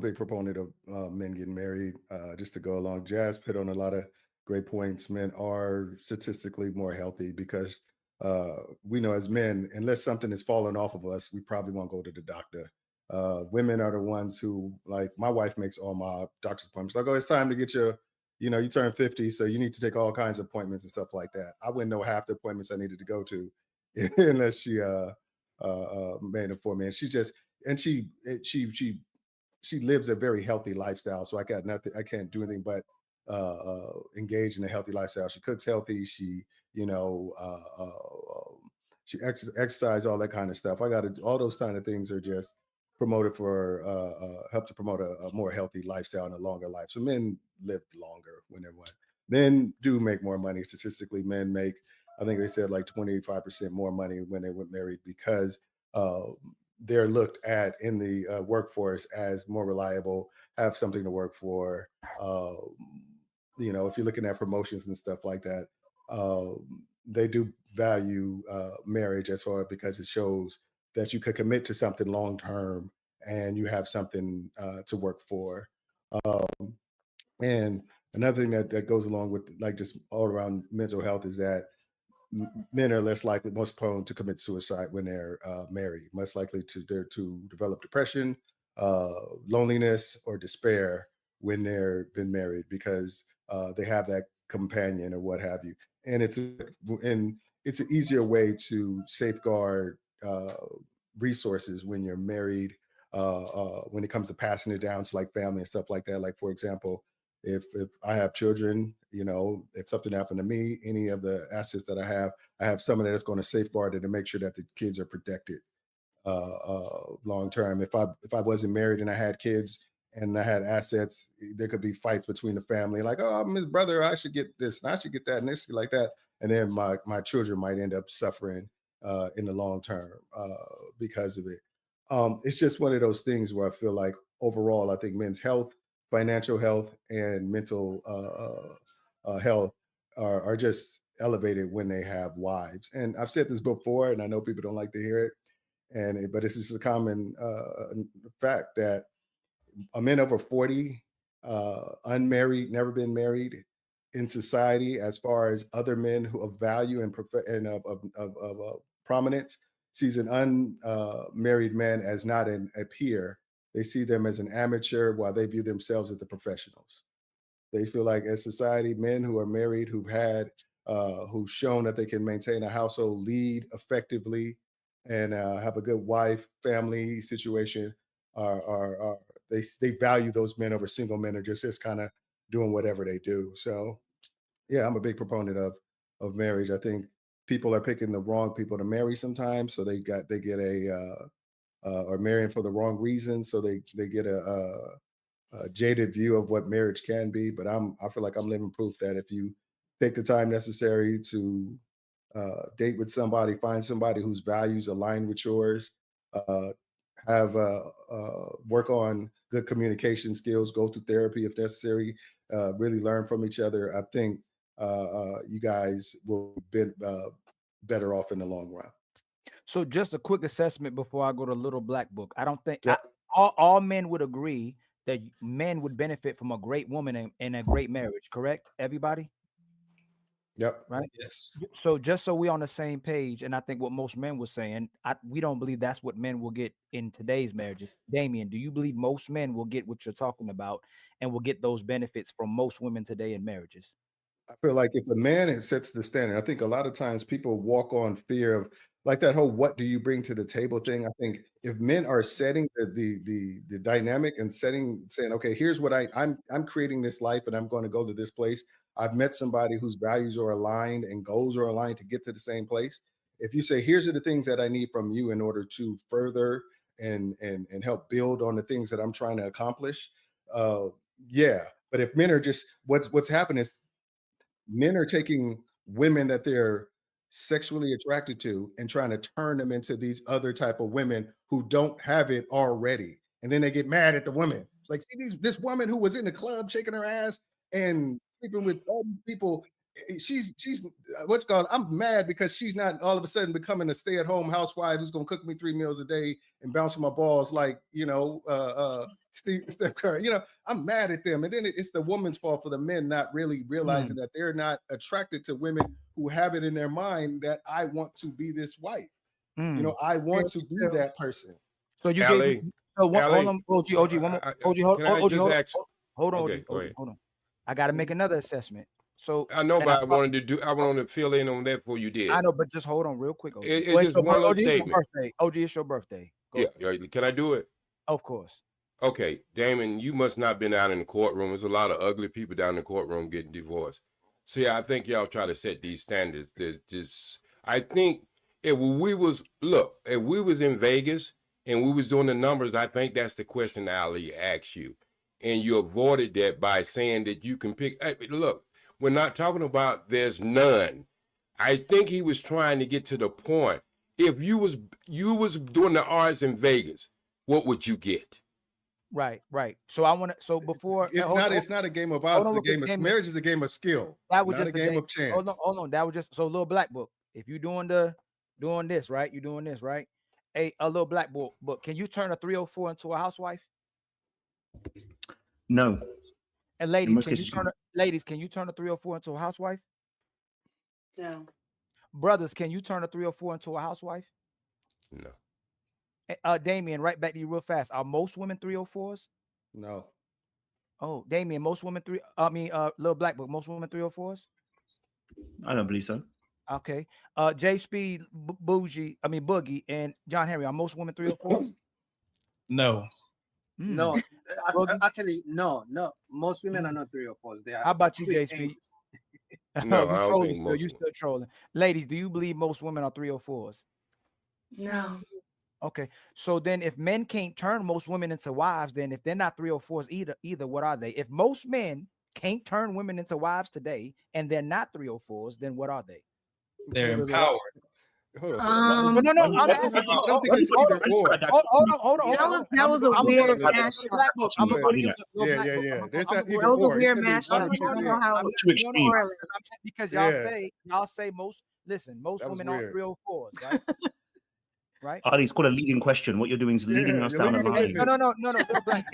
big proponent of men getting married. Just to go along, Jazz hit on a lot of great points. Men are statistically more healthy because we know as men, unless something is falling off of us, we probably won't go to the doctor. Women are the ones who, like, my wife makes all my doctor's appointments. Like, oh, it's time to get your, you turn 50, so you need to take all kinds of appointments and stuff like that. I wouldn't know half the appointments I needed to go to unless she made them for me. And she just, and she lives a very healthy lifestyle. So I got nothing. I can't do anything but engage in a healthy lifestyle. She cooks healthy. She, you know, she exercise, all that kind of stuff. I got to all those kind of things are just promoted for help to promote a more healthy lifestyle and a longer life. So men live longer when they're what. Men do make more money statistically. Men make, I think they said like 25% more money when they were married because uh, they're looked at in the workforce as more reliable, have something to work for. If you're looking at promotions and stuff like that, they do value marriage as far because it shows that you could commit to something long term and you have something to work for. And another thing that goes along with like just all around mental health is that men are less likely, most prone to commit suicide when they're married, much likely to develop depression, loneliness, or despair when they're been married because they have that companion or what have you. And it's an easier way to safeguard resources when you're married. When it comes to passing it down to like family and stuff like that. Like for example, if I have children, if something happened to me, any of the assets that I have someone that's going to safeguard it and make sure that the kids are protected long term. If I wasn't married and I had kids and I had assets, there could be fights between the family, like, oh, I'm his brother, I should get this, and I should get that, and this like that, and then my children might end up suffering in the long term because of it. It's just one of those things where I feel like overall, I think men's health, financial health, and mental health are just elevated when they have wives. And I've said this before, and I know people don't like to hear it, but it's just a common fact that a men over 40, unmarried, never been married in society, as far as other men who of value and and of prominence, sees an unmarried man as not a peer. They see them as an amateur while they view themselves as the professionals. They feel like as society, men who are married, who've shown that they can maintain a household, lead effectively, and have a good wife, family situation, are they value those men over single men or just kind of doing whatever they do. So yeah, I'm a big proponent of marriage. I think people are picking the wrong people to marry sometimes, so they get a are marrying for the wrong reasons, so they get a jaded view of what marriage can be. But I feel like I'm living proof that if you take the time necessary to date with somebody, find somebody whose values align with yours, uh, have work on good communication skills, go through therapy if necessary, really learn from each other. I think you guys will be better off in the long run. So just a quick assessment before I go to Little Black Book. I don't think Yep. all men would agree that men would benefit from a great woman in a great marriage, correct? Everybody, Yep. right? Yes. So just so we on the same page, and I think what most men were saying, we don't believe that's what men will get in today's marriages. Damien, do you believe most men will get what you're talking about and will get those benefits from most women today in marriages? I feel like if a man sets the standard, I think a lot of times people walk on fear of like that whole "what do you bring to the table" thing. I think if men are setting the dynamic and saying, okay, here's what I'm creating this life and I'm going to go to this place. I've met somebody whose values are aligned and goals are aligned to get to the same place. If you say, here's are the things that I need from you in order to further and help build on the things that I'm trying to accomplish, uh, yeah. But if men are just what's happened is men are taking women that they're sexually attracted to and trying to turn them into these other type of women who don't have it already. And then they get mad at the woman. Like, see this woman who was in the club shaking her ass and sleeping with all these people. she's what's called. I'm mad because she's not all of a sudden becoming a stay-at-home housewife who's gonna cook me 3 meals a day and bouncing my balls like Steph Curry. I'm mad at them, and then it's the woman's fault for the men not really realizing that they're not attracted to women who have it in their mind that I want to be this wife. I want to be that person. So you gave hold on, OG, one more. Hold on. I got to make another assessment. So I know, but I wanted to fill in on that before you did. I know, but just hold on real quick. OG. It's just one little statement. OG, it's your birthday. Yeah. Can I do it? Of course. Okay, Damon, you must not have been out in the courtroom. There's a lot of ugly people down in the courtroom getting divorced. See, I think y'all try to set these standards. I think if we was in Vegas and we was doing the numbers, I think that's the question Ali asked you. And you avoided that by saying that you can pick. Look, we're not talking about there's none. I think he was trying to get to the point. If you was doing the odds in Vegas, what would you get? Right. So I want to. So before it's not a game of odds. It's a game of marriage. Is a game of skill. That was not just a game of chance. Hold on. That was just so little black book. If you doing this right, you're doing this right. A little black book. But can you turn a 304 into a housewife? No. And ladies, can you turn a 304 into a housewife? No. Brothers, can you turn a 304 into a housewife? No. Damien, right back to you real fast. Are most women 304s? No. Oh, Damien, most women little black book, most women 304s? I don't believe so. Okay. J Speed, Boogie, and John Henry, are most women 304s? No. No, actually, no. Most women are not 304s. They are. How about you, J Speed? No, I don't think most. You still trolling. Ladies, do you believe most women are 304s? No. Okay. So then if men can't turn most women into wives, then if they're not 304s either, what are they? If most men can't turn women into wives today and they're not 304s, then what are they? They're empowered. No, I'm asking. I don't think it's either or. Hold on. That was a weird mashup. I'm gonna go to you. Yeah. There's not either That was a or. weird mashup. I don't know how. Because y'all say most. Listen, most women aren't 304s, right? Right? Ali, it's called a leading question. What you're doing is leading us down the line. No. Little black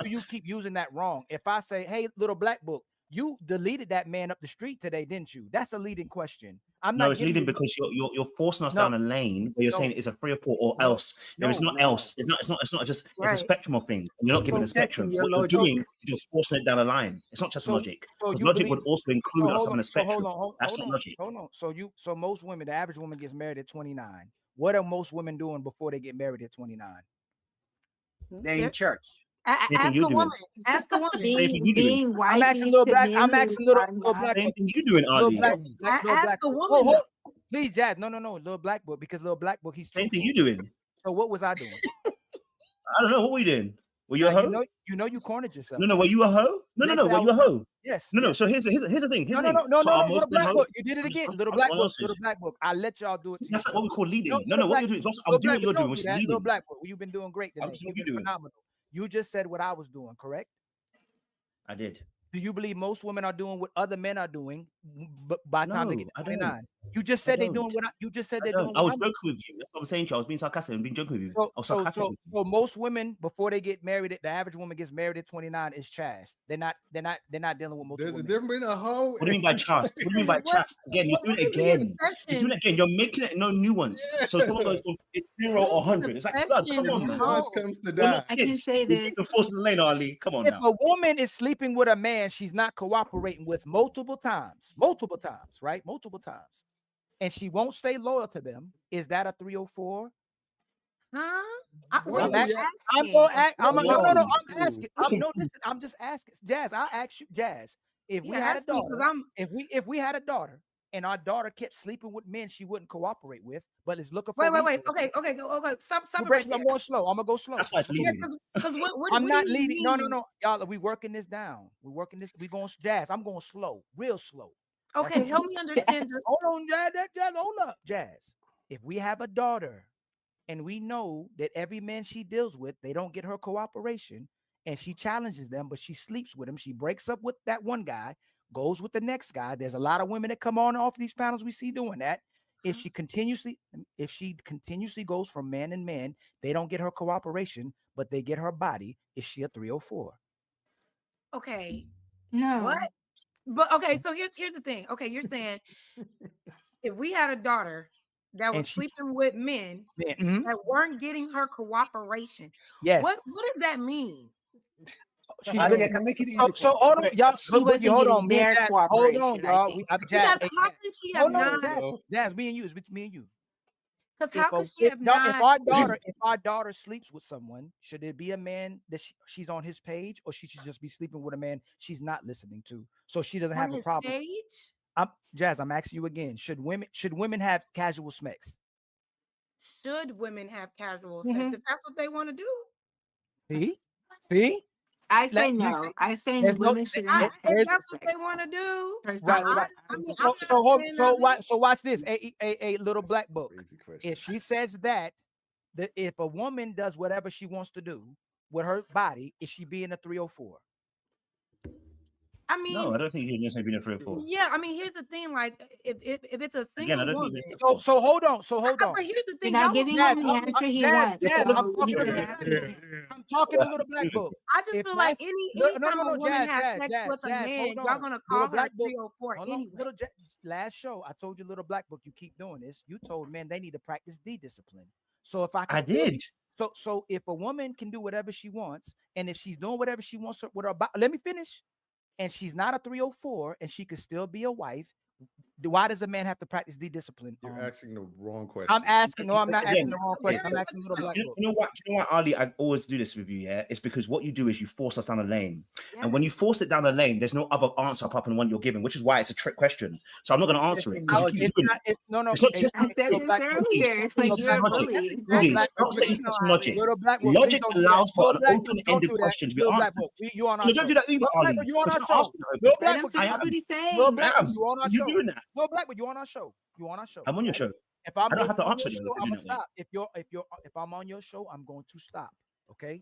you keep using that wrong. If I say, hey, little black book, you deleted that man up the street today, didn't you? That's a leading question. It's leading because you're forcing us down a lane where you're saying it's a 3 or 4 or else. There is not else. It's not just it's a spectrum of things. You're not giving a spectrum. What you're doing, you're forcing it down a line. It's not just logic. Logic would also include us having a spectrum. That's not logic. Hold on. So most women, the average woman gets married at 29. What are most women doing before they get married at 29? They're in church. Ask a woman. Being white. I'm asking little black. I'm asking little black. Same thing you doing, Ali. Ask a woman. Please, Jazz. No. Little black book, because little black book, he's same thing you doing. So what was I doing? I don't know. What were you doing? Were you a hoe? You know you cornered yourself. No. Were you a hoe? No. Were you a hoe? Yes. No. So here's the thing. No. Little black book. You did it again. Little black book. I let y'all do it. That's what we call leading. No. What you're doing is I'm doing what you're doing, which is leading. Little black book. You've been doing great today. You've been phenomenal. You just said what I was doing, correct? I did. Do you believe most women are doing what other men are doing by the time they get to 29? You just said they're doing what you just said they're doing. I was joking with you. That's what I'm saying to you. I was being sarcastic and being joking with you. So most women, before they get married, the average woman gets married at 29 is chast. They're not dealing with multiple. There's a difference between a hoe. What do you mean by chast? What do you mean by chast? Again, you're doing it again. You're doing it again. You're making it no nuance. So someone goes from 0 or 100. It's like, God, come on, man. Once comes to die. I can say this. You're forcing the lane, Ali. Come on if now. a woman is sleeping with a man she's not cooperating with multiple times, right? Multiple times. And she won't stay loyal to them. Is that a 304? Huh? I'm asking. I'm just asking. Jazz, I'll ask you, Jazz. If we had a daughter, if we had a daughter and our daughter kept sleeping with men she wouldn't cooperate with, but is looking for wait. Okay. Stop right there. I'm going slow. I'm gonna go slow. That's why it's leading. I'm not leading. No. Y'all, we working this down. We going Jazz. I'm going slow, real slow. Okay, help me understand. Hold on, Jazz. Hold up, Jazz. If we have a daughter and we know that every man she deals with, they don't get her cooperation, and she challenges them, but she sleeps with him, she breaks up with that one guy, goes with the next guy. There's a lot of women that come on off these panels we see doing that. If she continuously goes from man and man, they don't get her cooperation, but they get her body. Is she a 304? Okay. No. What? But okay, so here's the thing. Okay, you're saying if we had a daughter that was sleeping with men that weren't getting her cooperation, yes, what does that mean? I can make it easy. So hold on, y'all. She wasn't hold getting on, their hold on, cooperation, I y'all. think. Jazz, Because how can she have not? Jazz, me and you. It's between me and you. Because how can she have not? If our daughter sleeps with someone, should it be a man that she's on his page, or she should just be sleeping with a man she's not listening to, so she doesn't have a problem? Jazz, I'm asking you again. Should women have casual sex? Should women have casual sex if that's what they want to do? See? I say no. I say women shouldn't have If that's casual what sex. they want to do, Right. So watch this. A little black book. If she says that if a woman does whatever she wants to do with her body, is she being a 304? I mean, no, I don't think you're necessarily being a 304. Yeah, I mean, here's the thing. Like, if it's a single woman, so hold on. But here's the thing. You're not giving him the answer he wants. I'm talking a little black book. I just feel like anytime a woman has sex with a man, y'all gonna call her 304 anyway. Last show, I told you, little black book. You keep doing this. You told men they need to practice D-discipline. So if I did. So if a woman can do whatever she wants, and if she's doing whatever she wants with her body, let me finish. And she's not a 304, and she could still be a wife. Why does a man have to practice D-discipline? You're asking the wrong question. I'm asking. No, I'm not asking the wrong question. I'm asking little black book. You know what, Ali? I always do this with you. Yeah, it's because what you do is you force us down a lane, and when you force it down a lane, there's no other answer apart from the one you're giving, which is why it's a trick question. So I'm not going to answer it. It's not just I said this earlier. It's like you're a bully. Logic allows for an open-ended question to be answered. You on our show. Don't do that either, Ali. You on our show. Let him finish what he's saying. You on our show. doing that? No, black, but you on our show. You on our show. I'm on your show. If I don't have to answer you, I'm gonna stop. If I'm on your show, I'm going to stop. Okay.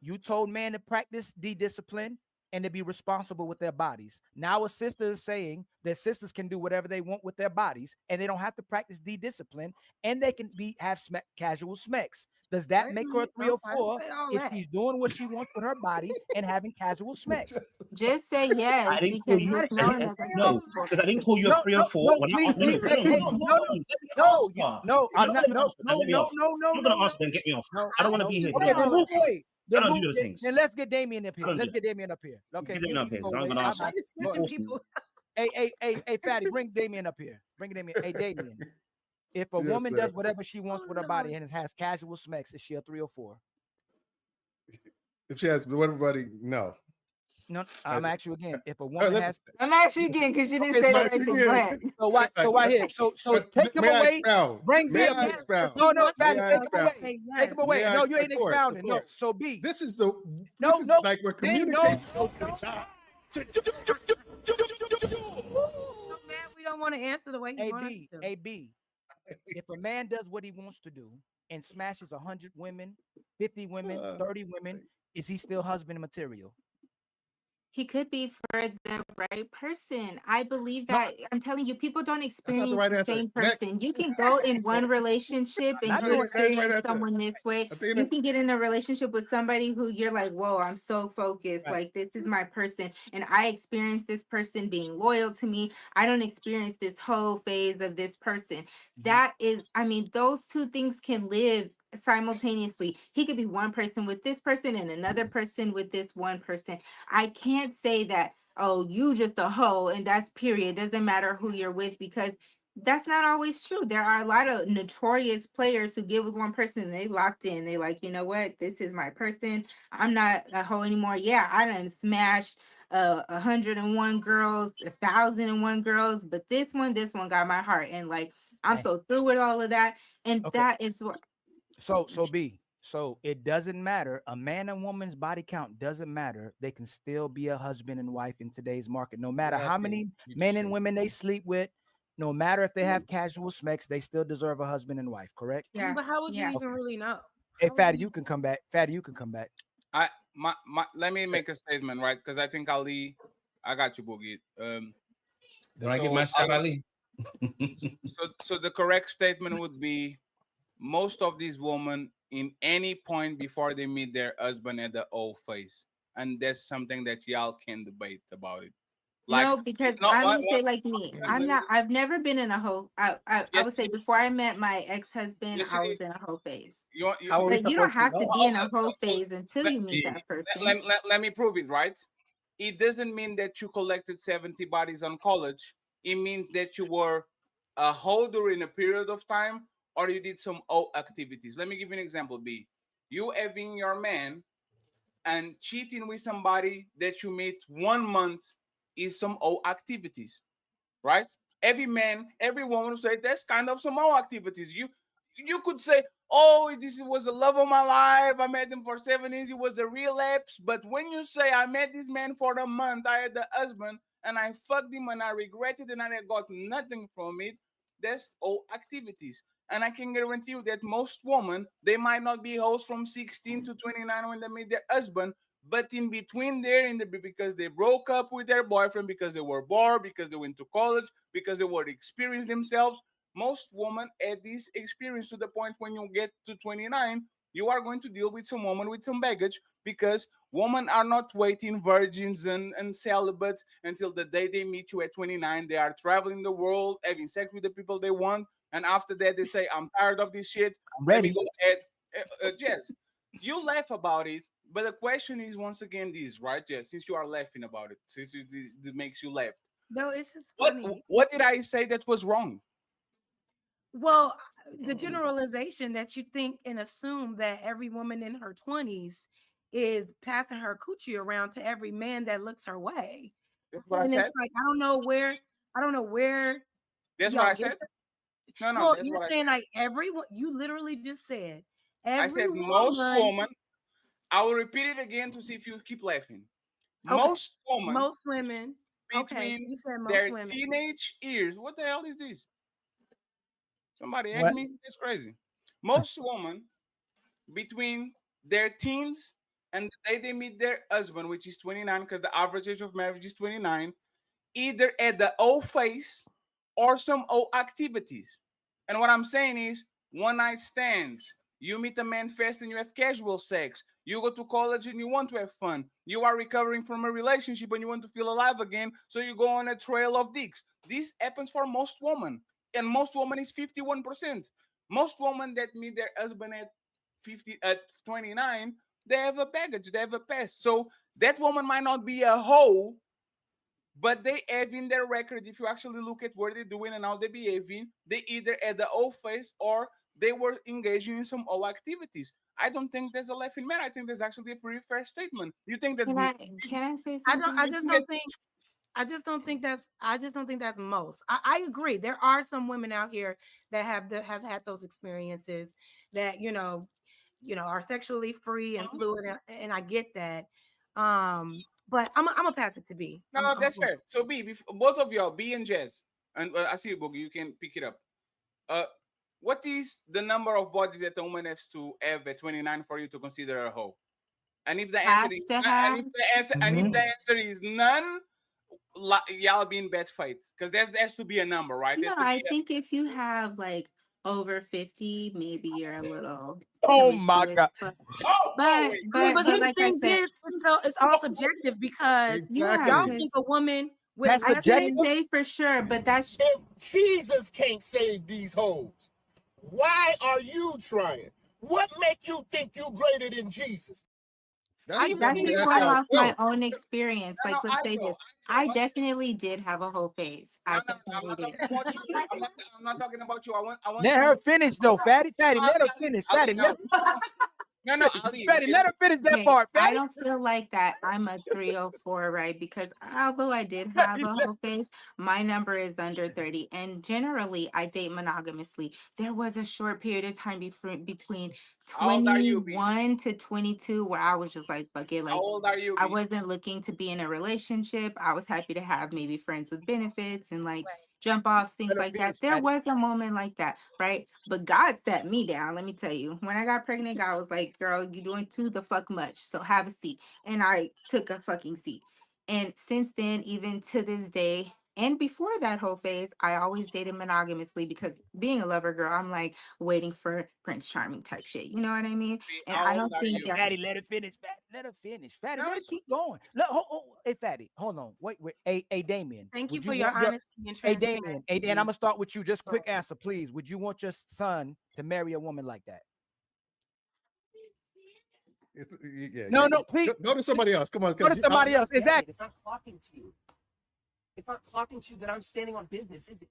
You told man to practice D-discipline and to be responsible with their bodies. Now a sister is saying that sisters can do whatever they want with their bodies, and they don't have to practice D-discipline, and they can have casual sex. Does that make her a 304 if she's doing what she wants with her body and having casual sex? Just say yes. I didn't call you. No, because I didn't call you a 304. No, I'm not. No. You're gonna answer and get me off. I don't want to be here. Okay, then move away. I don't do those things. Then let's get Damien up here. Let's get Damien up here. Okay. Get Damien up here. I'm gonna answer. Hey, Fatty, bring Damien up here. Bring Damien. Hey, Damien. If a woman does whatever she wants with her body and has casual sex, is she a 304? If she has everybody, no. No, I'm asking you again. If a woman has, I'm asking you again because you didn't say that right there. So right here. So take him away. Bring me up. No, Fatty, take him away. Take him away. No, you ain't expounding. No. So B. This is the no. Like we're communicating. We don't want to answer the way he wants to. AB. If a man does what he wants to do and smashes 100 women, 50 women, 30 women, is he still husband material? He could be for the right person. I believe that. I'm telling you, people don't experience the same person. You can go in one relationship and you experience someone this way. You can get in a relationship with somebody who you're like, whoa, I'm so focused. Like, this is my person. And I experience this person being loyal to me. I don't experience this whole phase of this person. That is, I mean, those two things can live simultaneously. He could be one person with this person and another person with this one person. I can't say that, oh, you just a hoe and that's period. Doesn't matter who you're with, because that's not always true. There are a lot of notorious players who get with one person and they locked in. They like, you know what? This is my person. I'm not a hoe anymore. Yeah, I done smashed 101 girls, 1,001 girls, but this one got my heart. And like, I'm so through with all of that. And that is what. So B. So it doesn't matter. A man and woman's body count doesn't matter. They can still be a husband and wife in today's market. No matter how many men and women they sleep with, no matter if they have casual sex, they still deserve a husband and wife. Correct? Yeah. But how would you even really know? Hey, Fatty, you can come back. Fatty, you can come back. Let me make a statement, right? Because I think Ali I got you, Boogie. Did I get my shot, Ali? So the correct statement would be most of these women in any point before they meet their husband at the old phase, and that's something that y'all can debate about it. Like, no, because I'm gonna say like me. I've never been in a hoe. I would say before I met my ex-husband, I was in a hoe phase. But you don't have to be in a hoe phase until you meet that person. Let me prove it, right? It doesn't mean that you collected 70 bodies on college. It means that you were a hoe during a period of time, or you did some O activities. Let me give you an example, B. You having your man and cheating with somebody that you meet 1 month is some O activities, right? Every man, every woman will say that's kind of some O activities. You could say, oh, this was the love of my life. I met him for 7 years. It was a relapse. But when you say I met this man for a month, I had the husband and I fucked him and I regretted and I got nothing from it, that's all activities. And I can guarantee you that most women, they might not be hoes from 16 to 29 when they meet their husband, but in between there, because they broke up with their boyfriend, because they were bored, because they went to college, because they were experiencing themselves, most women had this experience to the point when you get to 29, you are going to deal with some woman with some baggage, because women are not waiting virgins and celibates until the day they meet you at 29. They are traveling the world, having sex with the people they want. And after that, they say, I'm tired of this shit. Let me go ahead. Jess, you laugh about it. But the question is, once again, this, right, Jess? Since you are laughing about it, since it makes you laugh. No, it's just funny. What did I say that was wrong? Well, the generalization that you think and assume that every woman in her 20s is passing her coochie around to every man that looks her way. That's what I said. It's like I don't know where. That's what I said. No, well, you're saying like everyone. You literally just said every. I said most women. I will repeat it again to see if you keep laughing. Okay. Most women between you said most their women. teenage years. What the hell is this? Somebody ask me. It's crazy. Most women between their teens and the day they meet their husband, which is 29, because the average age of marriage is 29, either at the O phase or some O activities. And what I'm saying is one night stands. You meet a man fast and you have casual sex. You go to college and you want to have fun. You are recovering from a relationship and you want to feel alive again. So you go on a trail of dicks. This happens for most women. And most women is 51%. Most women that meet their husband at 29, they have a baggage, they have a past. So that woman might not be a hoe, but they have in their record, if you actually look at what they're doing and how they're behaving, they either at the O phase or they were engaging in some O activities. I don't think there's a laughing matter. I think there's actually a pretty fair statement. You think that? Can I say something? I just don't think that's most. I agree. There are some women out here that have had those experiences that are sexually free and fluid, and I get that. But I'm gonna pass it to B. No, that's fair. So B, both of y'all, B and Jess, and I see you, Boogie. You can pick it up. What is the number of bodies that a woman has to have at 29 for you to consider a hoe? And if the answer is none, y'all be in bad fight, because there has to be a number, right? No, I think if you have like over 50, maybe you're a little. Oh my God! But like I said, it's all subjective because y'all think a woman. That's I can't say for sure, but that's if Jesus can't save these hoes. Why are you trying? What make you think you greater than Jesus? That's just going off my own experience. Like, let's say this. I definitely did have a whole phase. I definitely did. I'm not talking about you. I want let her finish though, Fatty. Let her finish. Fatty, No, Ali, Fatty, let her finish that part. Fatty. I don't feel like that I'm a 304, right? Because although I did have a whole phase, my number is under 30. And generally, I date monogamously. There was a short period of time between 21 to 22 where I was just like, fuck it. Like, how old are you? I wasn't looking to be in a relationship. I was happy to have maybe friends with benefits and like jump offs, things like that. There was a moment like that, right? But God set me down. Let me tell you, when I got pregnant, God was like, girl, you're doing too the fuck much. So have a seat. And I took a fucking seat. And since then, even to this day, and before that whole phase, I always dated monogamously because being a lover girl, I'm like waiting for Prince Charming type shit. You know what I mean? And I How don't old are think you? that Fatty, let her finish. Let her finish. Fatty, No, let her it's keep going. Hey, Fatty, hold on. Wait. Hey, Damien. Thank you Would for your want honesty and Hey, transparency. Damien. Hey, Dan, I'm gonna start with you. Just quick answer, please. Would you want your son to marry a woman like that? Yeah, No, please. go to somebody else. Come on, Go to somebody else. Exactly. If I'm talking to you, then I'm standing on business, is it?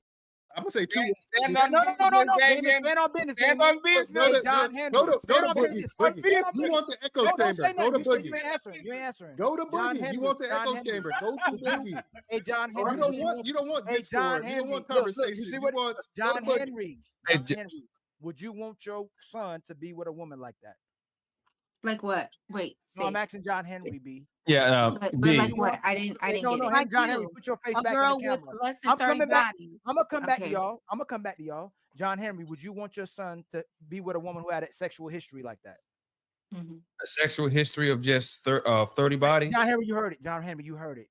I'm gonna say two. Stand No, on business, Damien. Stand on business. Stand Damien. on business. Hey, John Henry. Go to Stand on Boogie. business. Boogie. Stand on You business. want the echo Don't chamber? say Go nothing. to You said Boogie. you ain't answering. You ain't answering. Go to John Boogie. Henry. You want the John echo Henry. chamber? Go to Boogie. Hey, John Oh, Henry. you don't want Hey, John discord. Henry. You don't want Look, conversation. you see You what want John go to Boogie. Henry. Hey, John Henry. Would you want your son to be with a woman like that? like what? Wait, No, I'm say. asking John Henry, B. Yeah, But B. like what? I didn't No, get it. Henry, John Henry, put your face a back in the girl with camera. less than I'm 30 coming back. bodies. I'm gonna come back to Okay. y'all. I'm gonna come back to y'all. John Henry, would you want your son to be with a woman who had a sexual history like that? Mhm. A sexual history of just 30 bodies. John Henry, you heard it. John Henry, you heard it.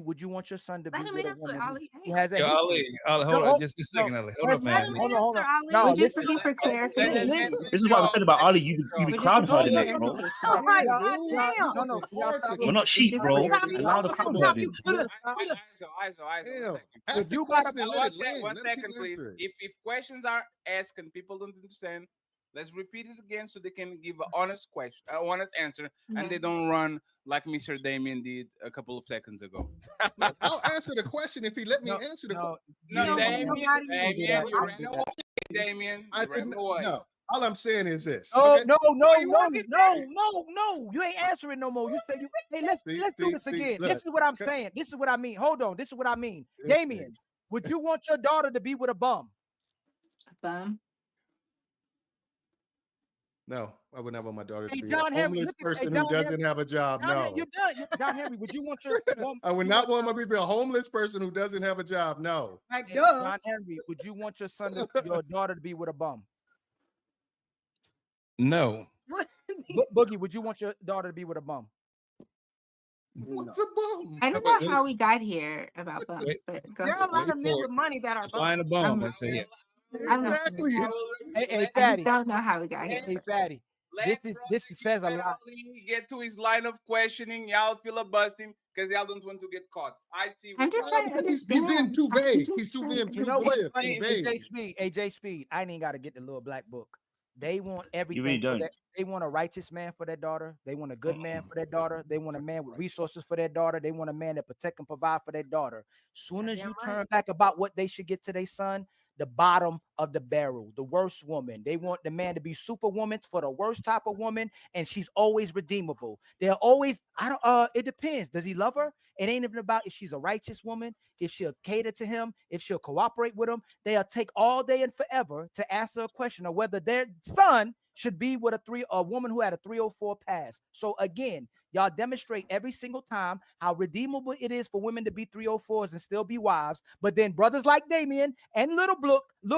Would you want your son to be Let him with a answer, woman Ali. who has a Yo, history? Ali, hold No, on just a second, Ali. Hold up, Let man. him Hold on. answer, Ali. No, We're just listen. looking for clarification. This is what I said about Ali. You be We're just crowd looking for herding it, bro. clarification. Oh my Yeah, God, dude. damn. No. Y'all stop. We're not It's sheep, just bro. clarification. Allow the crowd herding. ISO. Damn. Ask the question and let it land. One Let people second, please. answer it. If questions are asked and people don't understand, let's repeat it again so they can give an honest question, an honest answer, and they don't run like Mr. Damien did a couple of seconds ago. Look, I'll answer the question if he let me No, answer the no, question. No, don't want Damien, nobody to do Damien, that. you I ran do away. that. Damien, I you ran didn't. away. No. All I'm saying is this. Oh, Okay? no. you want it No. You ain't answering no more. You say you. Hey, let's do this again. look, This is what I'm okay. saying. This is what I mean. Hold on. This is what I mean. Okay. Damien, would you want your daughter to be with a bum? Bum. No, I would not want my daughter to Hey, be John a Henry, homeless look at person John who doesn't Henry. have a job. John Henry, No. you're done. John Henry, would you want your I would not want my baby to be a homeless person who doesn't have a job. No. Like, Hey, duh. John Henry, would you want your son, your daughter to be with a bum? No. Boogie, would you want your daughter to be with a bum? What's a bum? I don't know how we got here about bums, Wait. but go There are a ahead. lot of men with money that are Find a bums. bum. That's it. I'm Exactly. Hey, I Fatty. just don't know how we got here. Hey, Fatty. This says a lot. Get to his line of questioning. Y'all filibustering because y'all don't want to get caught. I see. I'm just trying to He's understand. being too I'm vague. just He's too trying being to too You know what's glib funny? and vague. AJ Speed. I ain't even got to get the little black book. They want everything. really don't. They want a righteous man for their daughter. They want a good man for their daughter. They want a man with resources for their daughter. They want a man that protect and provide for their daughter. Soon as you turn back about what they should get to their son, the bottom of the barrel, the worst woman. They want the man to be superwoman for the worst type of woman, and she's always redeemable. They're always, it depends. Does he love her? It ain't even about if she's a righteous woman, if she'll cater to him, if she'll cooperate with him. They'll take all day and forever to answer a question of whether their son should be with a woman who had a 304 pass. So again, y'all demonstrate every single time how redeemable it is for women to be 304s and still be wives. But then brothers like Damien and Little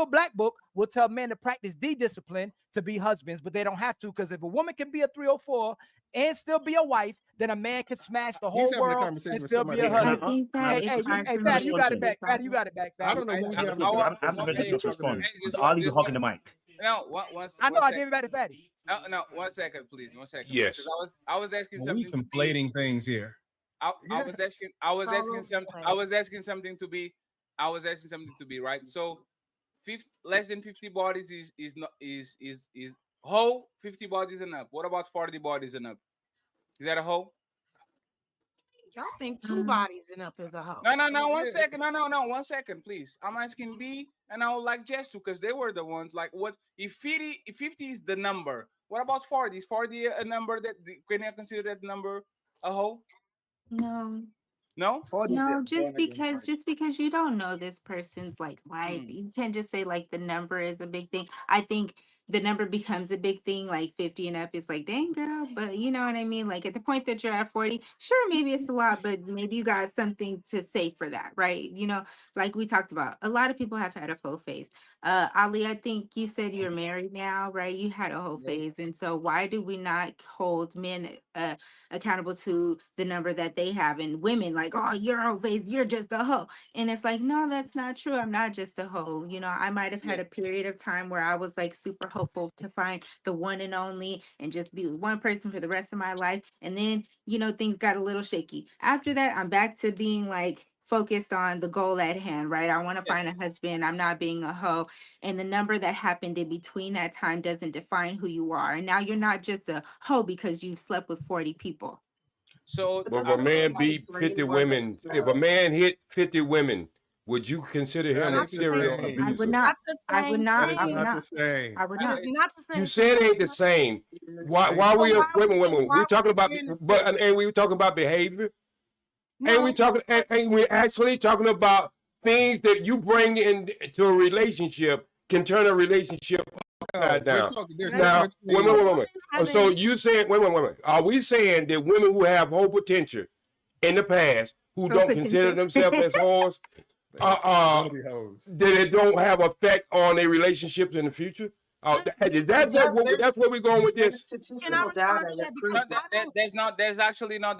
Black Book will tell men to practice D-discipline to be husbands, but they don't have to, because if a woman can be a 304 and still be a wife, then a man can smash the whole having a world conversation and with still be a somebody. I husband. think that it's hard for me Fatty, to you got it see back. the Fatty, you got it back. I don't know who we have. I haven't read the response. Ali be hogging the mic. No, I know I gave it back to Fatty. No, 1 second, please. 1 second. Yes. Because I was asking We something. conflating things here. I was asking. I was asking something. I was asking something to be. I was asking something to be right. So, less than 50 bodies is not is whole 50 bodies and up. What about 40 bodies and up? Is that a whole? Y'all think two bodies and up is a hoe. No. 1 second. No. 1 second, please. I'm asking B, and I would like Jess to, because they were the ones. Like, what if 50 is the number? What about 40? Is 40 a number that can you consider that number a whole? No. No. 40 No, is born again. just because you don't know this person's like life, you can't just say like the number is a big thing. I think the number becomes a big thing, like 50 and up. It's like, dang girl, but you know what I mean? Like at the point that you're at 40, sure, maybe it's a lot, but maybe you got something to say for that, right? You know, like we talked about, a lot of people have had a full phase. Ali, I think you said you're married now, right? You had a whole phase. And so why do we not hold men accountable to the number that they have, and women like, oh, you're a whole phase, you're just a hoe. And it's like, no, that's not true. I'm not just a hoe. You know, I might have had a period of time where I was like super hopeful to find the one and only and just be with one person for the rest of my life. And then, you know, things got a little shaky. After that, I'm back to being like focused on the goal at hand, right? I want to find a husband. I'm not being a hoe. And the number that happened in between that time doesn't define who you are. And now you're not just a hoe because you slept with 40 people. So if a man beat 50 women, if a man hit 50 women, would you consider him a serial abuser? I would not. I would not. I would Not not. the same. I would That not. is not the same. You said it ain't the same. Why we women? We're talking about, but and we were talking about behavior. And we actually talking about things that you bring into a relationship can turn a relationship upside down. Now, wait. So you saying, wait. Are we saying that women who have whole potential in the past, who don't consider themselves as whores, that it don't have effect on their relationships in the future? That's where we're going with this. There's actually not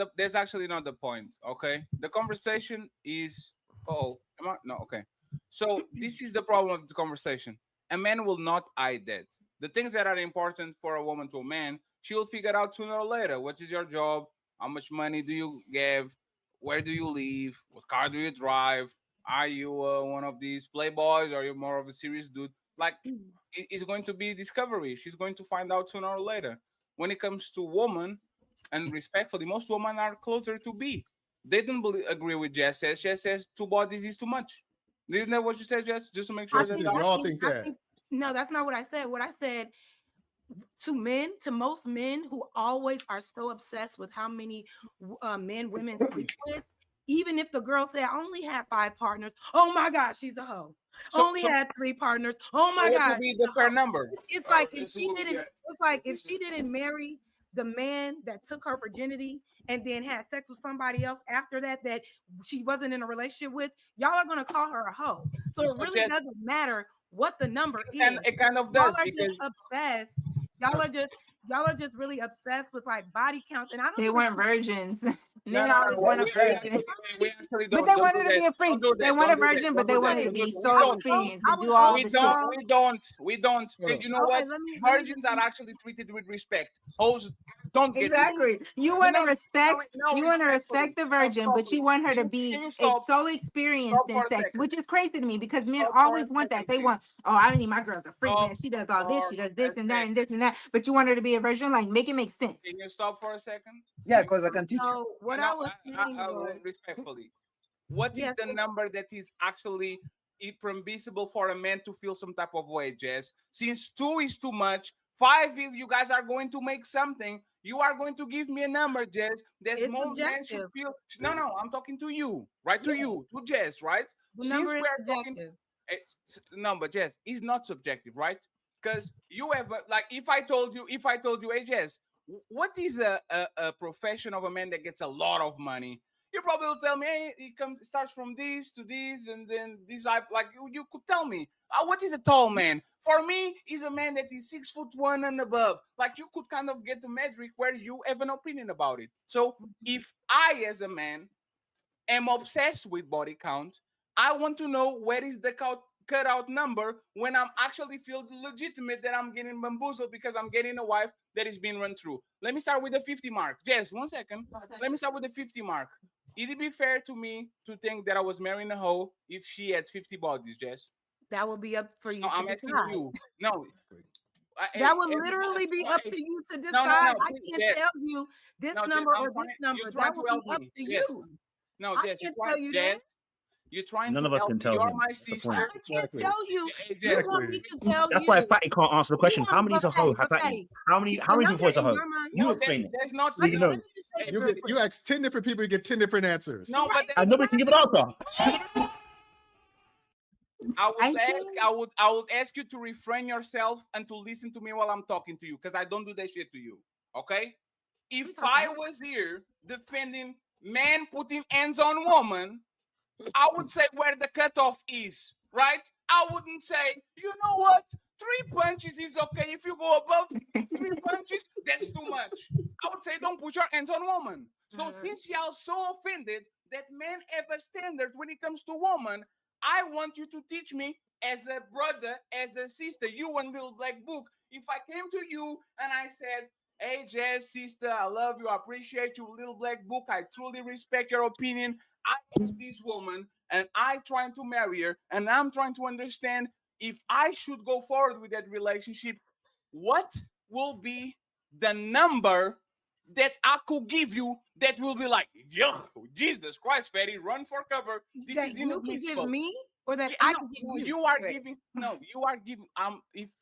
the point. Okay, the conversation is okay. So this is the problem of the conversation. A man will not hide that. The things that are important for a woman to a man, she will figure out sooner or later. What is your job? How much money do you give? Where do you live? What car do you drive? Are you one of these playboys? Or are you more of a serious dude? Like, it's going to be discovery. She's going to find out sooner or later. When it comes to woman, and respectfully, most women are closer to B. They don't agree with Jess. Jess says 2 bodies is too much. Isn't that what you said, Jess? Just to make sure that we all think that. No, that's not what I said. What I said to most men who always are so obsessed with how many men women sleep with, even if the girl said I only had 5 partners, oh my God, she's a hoe. Only had 3 partners. Oh my God, would be the fair number. It's like if she didn't. It's like if she didn't marry the man that took her virginity and then had sex with somebody else after that she wasn't in a relationship with, y'all are gonna call her a hoe. So it really doesn't matter what the number is. And it kind of does, y'all are because just obsessed. Y'all are just really obsessed with like body counts. And I don't. They weren't virgins. Men No, always want a virgin. But they wanted to be a freak. They want a virgin, but they wanted to be so experienced to do all the shit. We don't. You know what? Virgins are actually treated with respect. Hoes don't get exactly. You want to respect. You want to respect the virgin, but you want her to be so experienced in sex, which is crazy to me because men always want that. They want, oh, I need my girl's a freak, man. She does all this, she does this and that and this and that. But you want her to be a virgin, like make it make sense. Can you stop for a second? Yeah, because I can teach you. So what I was saying was, respectfully, what is the number that is actually permissible for a man to feel some type of way, Jess? Since 2 is too much, 5 is you guys are going to make something. You are going to give me a number, Jess. There's more men should feel. No, I'm talking to you, right? To you, to Jess, right? The number is subjective. Number, Jess, is not subjective, right? Because you have like if I told you, hey Jess, what is a profession of a man that gets a lot of money? You probably will tell me, hey, it starts from this to this, and then this. Like you could tell me, what is a tall man? For me, is a man that is 6'1" and above. Like you could kind of get the metric where you have an opinion about it. So if I, as a man, am obsessed with body count, I want to know where is the cutout number when I'm actually feel legitimate that I'm getting bamboozled because I'm getting a wife that is being run through. Let me start with the 50 mark. Jess, 1 second. Let me start with the 50 mark. It'd be fair to me to think that I was marrying a hoe if she had 50 bodies, Jess. That would be up for you. No, I'm asking you. No. That would literally be up to you to decide. No, I can't tell you this number or this number. That would be up to you. No, Jess, I can't tell you that. You're trying None to of us help can me. tell You're him. my That's the sister. point. I can't tell you. You want me to tell That's you. why Fatty can't answer the question. You How want- many is a hoe? okay. How many people is a hoe? You explain it. There's not. So you know. You ask 10 different people, you get 10 different answers. No, but And nobody can give an answer. I would I ask, think I would ask you to refrain yourself and to listen to me while I'm talking to you, because I don't do that shit to you. Okay? If I was here defending man putting hands on woman, I would say where the cutoff is, right? I wouldn't say, you know what? 3 punches is okay. If you go above 3 punches, that's too much. I would say don't put your hands on woman. So since y'all so offended that men have a standard when it comes to woman, I want you to teach me as a brother, as a sister, you and Little Black Book. If I came to you and I said, hey, Jazz, sister, I love you, I appreciate you, Little Black Book, I truly respect your opinion. I have this woman and I trying to marry her, and I'm trying to understand if I should go forward with that relationship, what will be the number that I could give you that will be like, yo, Jesus Christ, Fatty, run for cover. This That is you can give inadmissible. me, or that Yeah, I no, can give no, you. you are giving. No, you are giving.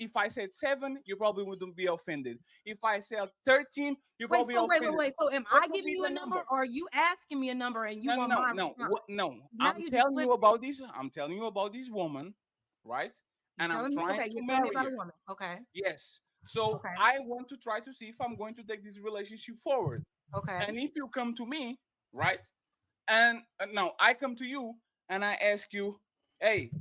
If I said 7, you probably wouldn't be offended. If I said 13, you Wait, probably so wait, offended. wait, wait. So am What I would giving be you the a number, or are you asking me a number and you No, want no, my no, response? no. Now I'm you just telling you flipped it. about this. I'm telling you about this woman, right? You're And I'm telling me, trying okay, to you're telling me marry about her. a woman. Okay. Yes. So Okay. I want to try to see if I'm going to take this relationship forward. Okay. And if you come to me, right? And no, I come to you and I ask you, hey,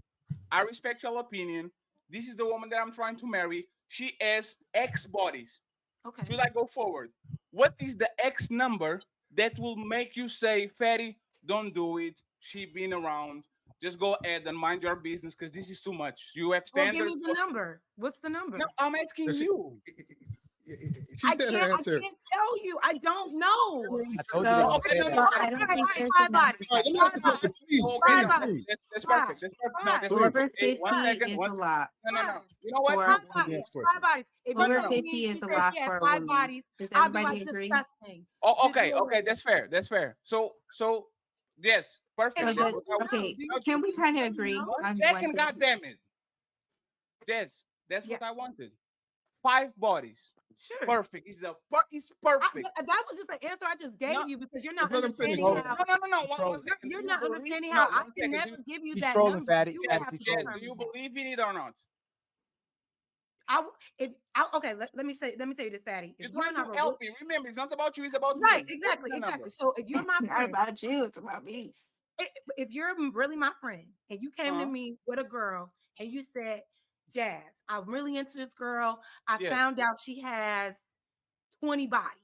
I respect your opinion. This is the woman that I'm trying to marry. She has X bodies. Okay. Should I go forward? What is the X number that will make you say, Fatty, don't do it. She been around. Just go ahead and mind your business because this is too much. You have Well, give standards. me the number. What's the number? No, I'm asking you. She said her answer. I can't tell you. I don't know. I told you so. they Oh, gonna okay, say no, that. no. So I don't think there's a 5 number. bodies. All right, let me ask the question, please. Okay, Please, no, please. that's perfect. That's perfect. No, that's Please. Over perfect. Hey, 50 is a lot. No. You know what? For- Five Let me bodies. ask a question. 5 bodies. If No, you no, tell no. 50 me is she a said lot she had for a 5 woman. bodies, Does I'll be everybody like, agree? disgusting. Oh, Just okay, do okay, it. that's fair. That's fair. So yes, perfect. And So how the, would you know? okay, Do you can we kind of really agree know? One on one second, thing? God damn it. Yes, that's Yeah. what I wanted. 5 bodies. Sure. Perfect. It's perfect. That was just an answer I just gave No, you because you're not Just let him finish. understanding Hold how on. No. One Trolling. second. you're Do you not believe- understanding no, how I one can second. never give you He's that trolling, number. Fatty. You Fatty, would have he's to trolling. Do determine you that. believe in it or not? Okay, let me tell you this, Fatty. You're If you're trying not to help me. Remember, it's not about you, it's about right, me. exactly, What's the exactly. number? So if you're my Not friend, about you, it's about me. if you're really my friend and you came to Uh-huh. me with a girl and you said, Jazz, I'm really into this girl. I Yes. found out she has 20 bodies.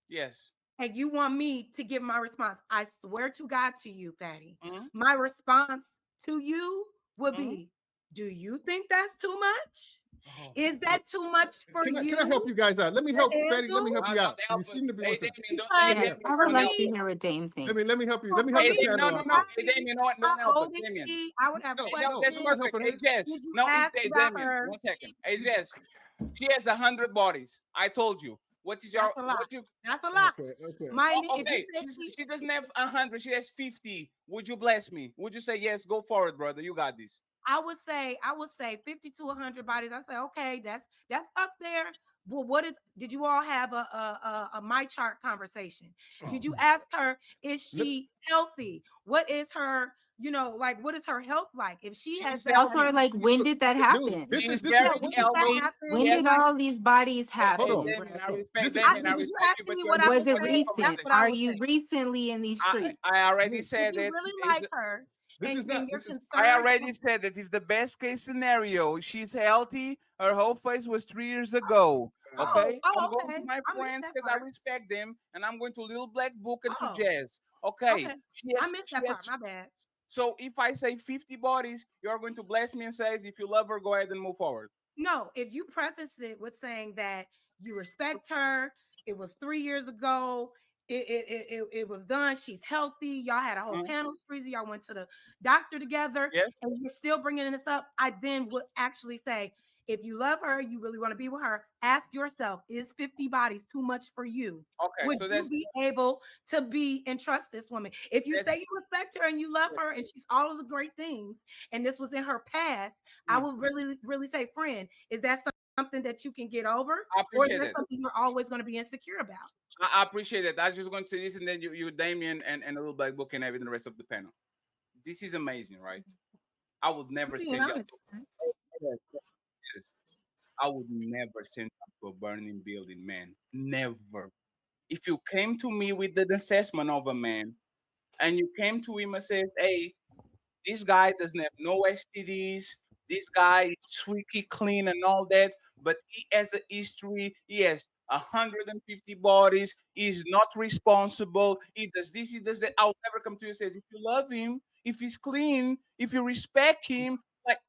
Yes. And you want me to give my response. I swear to God to you, Fatty. Mhm. My response to you would Mhm. be, do you think that's too much? Oh. Is that too much for Can you? I help you guys out? Let me help handle? Fatty. Let me help you Don't out. help You seem to be us. on Hey, something. Damien, don't, Because hey, Yes, Damien, I would don't like help to us. hear what Dame thinks. Let me help you. Let me For help Hey, the me, Damien, channel no. out. Hey, Damien, you know what? Don't how help us. old is Damien. she? I would have No, Hey, questions. that's we're not perfect. helping Hey, Jess. Did you No, ask hey, about Damien, her? 1 second. Hey, Jess. She has 100 bodies. I told you. What is your That's a lot. what you That's a lot. Okay. Mind Oh, if you okay. said she She doesn't have 100, she has 50. Would you bless me? Would you say yes? Go for it, brother. You got this. I would say 50 to 100 bodies. I say, okay, that's up there. Well, did you all have a my chart conversation? Did you ask her, is she healthy? What is her, what is her health like? If she has She's that, Also, healthy. like, when did that happen? This She's is very when did healthy. that happen? When Yes. did all these bodies Hey, happen? Hold on. Damien, I bro? respect This is- Damien. I Did you respect ask you, but me you're what I Was would it say? recent? That's what I Are would you say. recently in these streets? I already said If you that. really is like the- her, This is and not. you're This is. concerned, I already said that if the best case scenario, she's healthy, her whole face was 3 years ago. Okay, I'm going okay. to my I missed friends that because I part. respect them, and I'm going to Little Black Book and to Oh, Jazz. Okay, okay. she I has. missed She that has. part. My bad. So if I say 50 bodies, you're going to bless me and says, if you love her, go ahead and move forward. No, if you preface it with saying that you respect her, it was 3 years ago. It was done. She's healthy. Y'all had a whole panel, Spreezy. Y'all went to the doctor together, Yes. and you're still bringing this up. I then would actually say, if you love her, you really want to be with her, ask yourself, is 50 bodies too much for you? Okay, Would so you that's be able to be and trust this woman? If you say you respect her and you love her and she's all of the great things, and this was in her past, I would really, really say, friend, is that something that you can get over? I Or is appreciate that it. something you're always going to be insecure about? I appreciate it. I was just going to say this, and then you Damien, and a Little Black Book can have it in the rest of the panel. This is amazing, right? I would never being send you. honest. I would never send you to a burning building, man. Never. If you came to me with the assessment of a man, and you came to him and said, "Hey, this guy doesn't have no STDs. This guy is squeaky clean and all that, but he has a history. He has 150 bodies. He's not responsible. He does this, he does that." I'll never come to you and say, if you love him, if he's clean, if you respect him, like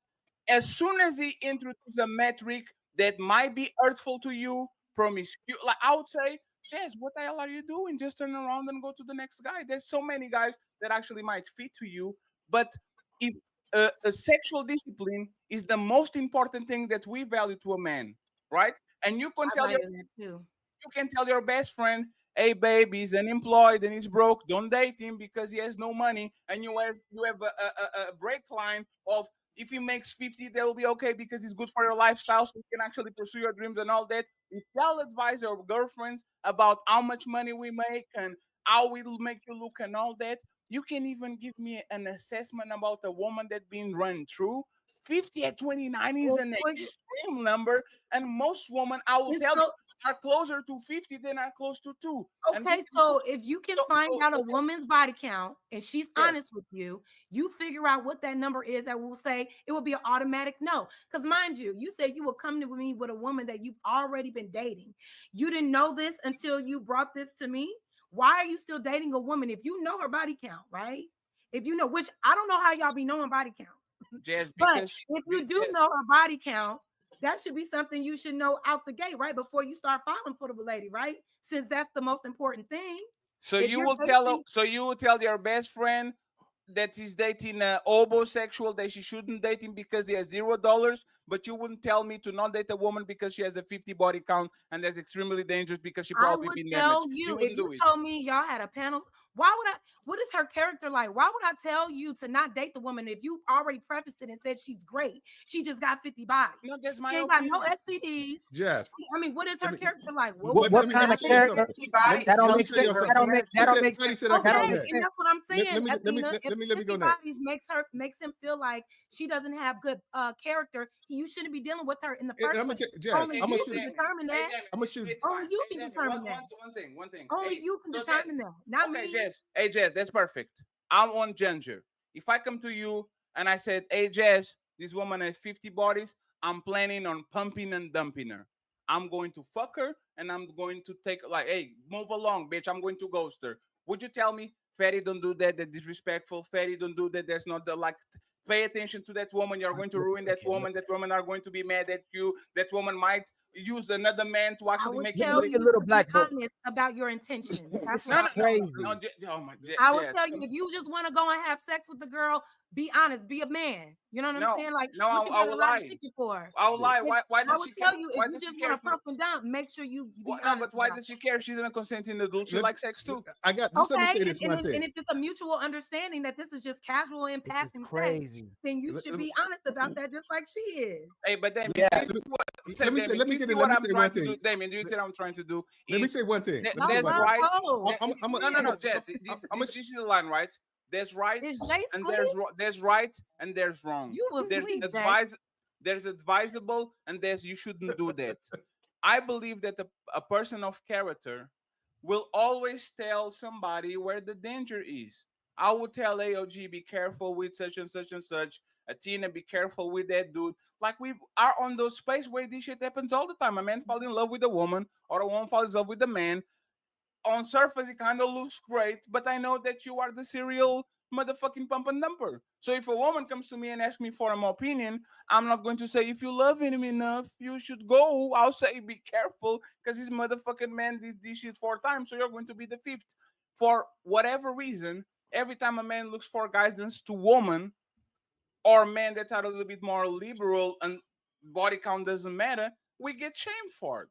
as soon as he introduces a metric that might be hurtful to you, promiscuous, like I would say, Jess, what the hell are you doing? Just turn around and go to the next guy. There's so many guys that actually might fit to you, but if a sexual discipline is the most important thing that we value to a man, right? And you can I tell your value that too. you can tell your best friend, "Hey, babe, he's unemployed and he's broke. Don't date him because he has no money." And you have a break line of, if he makes 50, that will be okay because it's good for your lifestyle, so you can actually pursue your dreams and all that. We tell advise our girlfriends about how much money we make and how it'll make you look and all that. You can even give me an assessment about a woman that been run through. 50 at 29 is an extreme number, and most women, I will tell you, are closer to 50 than are close to 2. Okay, so if you can find out a woman's body count and she's honest with you, you figure out what that number is, that will say it will be an automatic no. Because mind you, you said you will come to me with a woman that you've already been dating. You didn't know this until you brought this to me. Why are you still dating a woman if you know her body count, right? If you know, which I don't know how y'all be knowing body count. Jazz, But if you do know her body count, that should be something you should know out the gate, right? Before you start falling for the lady, right? Since that's the most important thing. So If you you're will dating- tell your best friend that he's dating a homosexual that she shouldn't date him because he has $0, but you wouldn't tell me to not date a woman because she has a 50 body count and that's extremely dangerous because she I probably would been tell damaged. you, if wouldn't you do it. told me y'all had a panel, why would I? What is her character like? Why would I tell you to not date the woman if you already prefaced it and said she's great? She just got 50 bodies. No, that's She my ain't got no opinion. STDs. Yes. I mean, what is her character like? What kind of character? That don't make sense. That don't make sense. That don't make And sense. that's what I'm saying. Let me Athena, if go 50 next. bodies makes him feel like she doesn't have good character, you shouldn't be dealing with her in the first place. Only you can determine that. I'm gonna shoot. Only you can determine that. One thing. Only you can determine that, not me. Jess. Hey, Jess, that's perfect. I'm on Ginger. If I come to you and I said, "Hey, Jess, this woman has 50 bodies. I'm planning on pumping and dumping her. I'm going to fuck her and I'm going to take, like, hey, move along, bitch. I'm going to ghost her." Would you tell me, "Fatty, don't do that. That's disrespectful. Fatty, don't do that. That's not the, like, pay attention to that woman. You're going to ruin that woman. That woman are going to be mad at you. That woman might use another man to actually make you Tell leave." you to be honest about your intentions. That's what crazy. I would tell you, if you just want to go and have sex with the girl, be honest, be a man. You know what I'm saying? Like, no, what you I got will a lot lie. of ticket for? I will lie. Why I does would she tell care? you, Why if you does she just care want to if pump and dump, make sure you be No, honest. but why does she care? She's in a consenting adult. She likes sex too. I got. Just let me say this and, one and thing. if it's a mutual understanding that this is just casual and passing sex, then you should be honest about that, just like she is. Hey, but Damien, Let me say one thing. Damien, do you see what I'm trying to do? Let me say one thing. That's right. No, Jess. I'm This is the line, right? There's right and there's right and there's wrong. You was There's asleep, Jay. there's advisable and there's you shouldn't do that. I believe that a person of character will always tell somebody where the danger is. I would tell AOG, be careful with such and such and such. Athena, be careful with that dude. Like, we are on those space where this shit happens all the time. A man falls in love with a woman or a woman falls in love with a man. On surface, it kind of looks great, but I know that you are the serial motherfucking pump and dumper. So if a woman comes to me and asks me for an opinion, I'm not going to say, "If you love him enough, you should go." I'll say, "Be careful, because this motherfucking man did this shit 4 times, so you're going to be the 5th. For whatever reason, every time a man looks for guidance to woman or men that are a little bit more liberal and body count doesn't matter, we get shamed for it.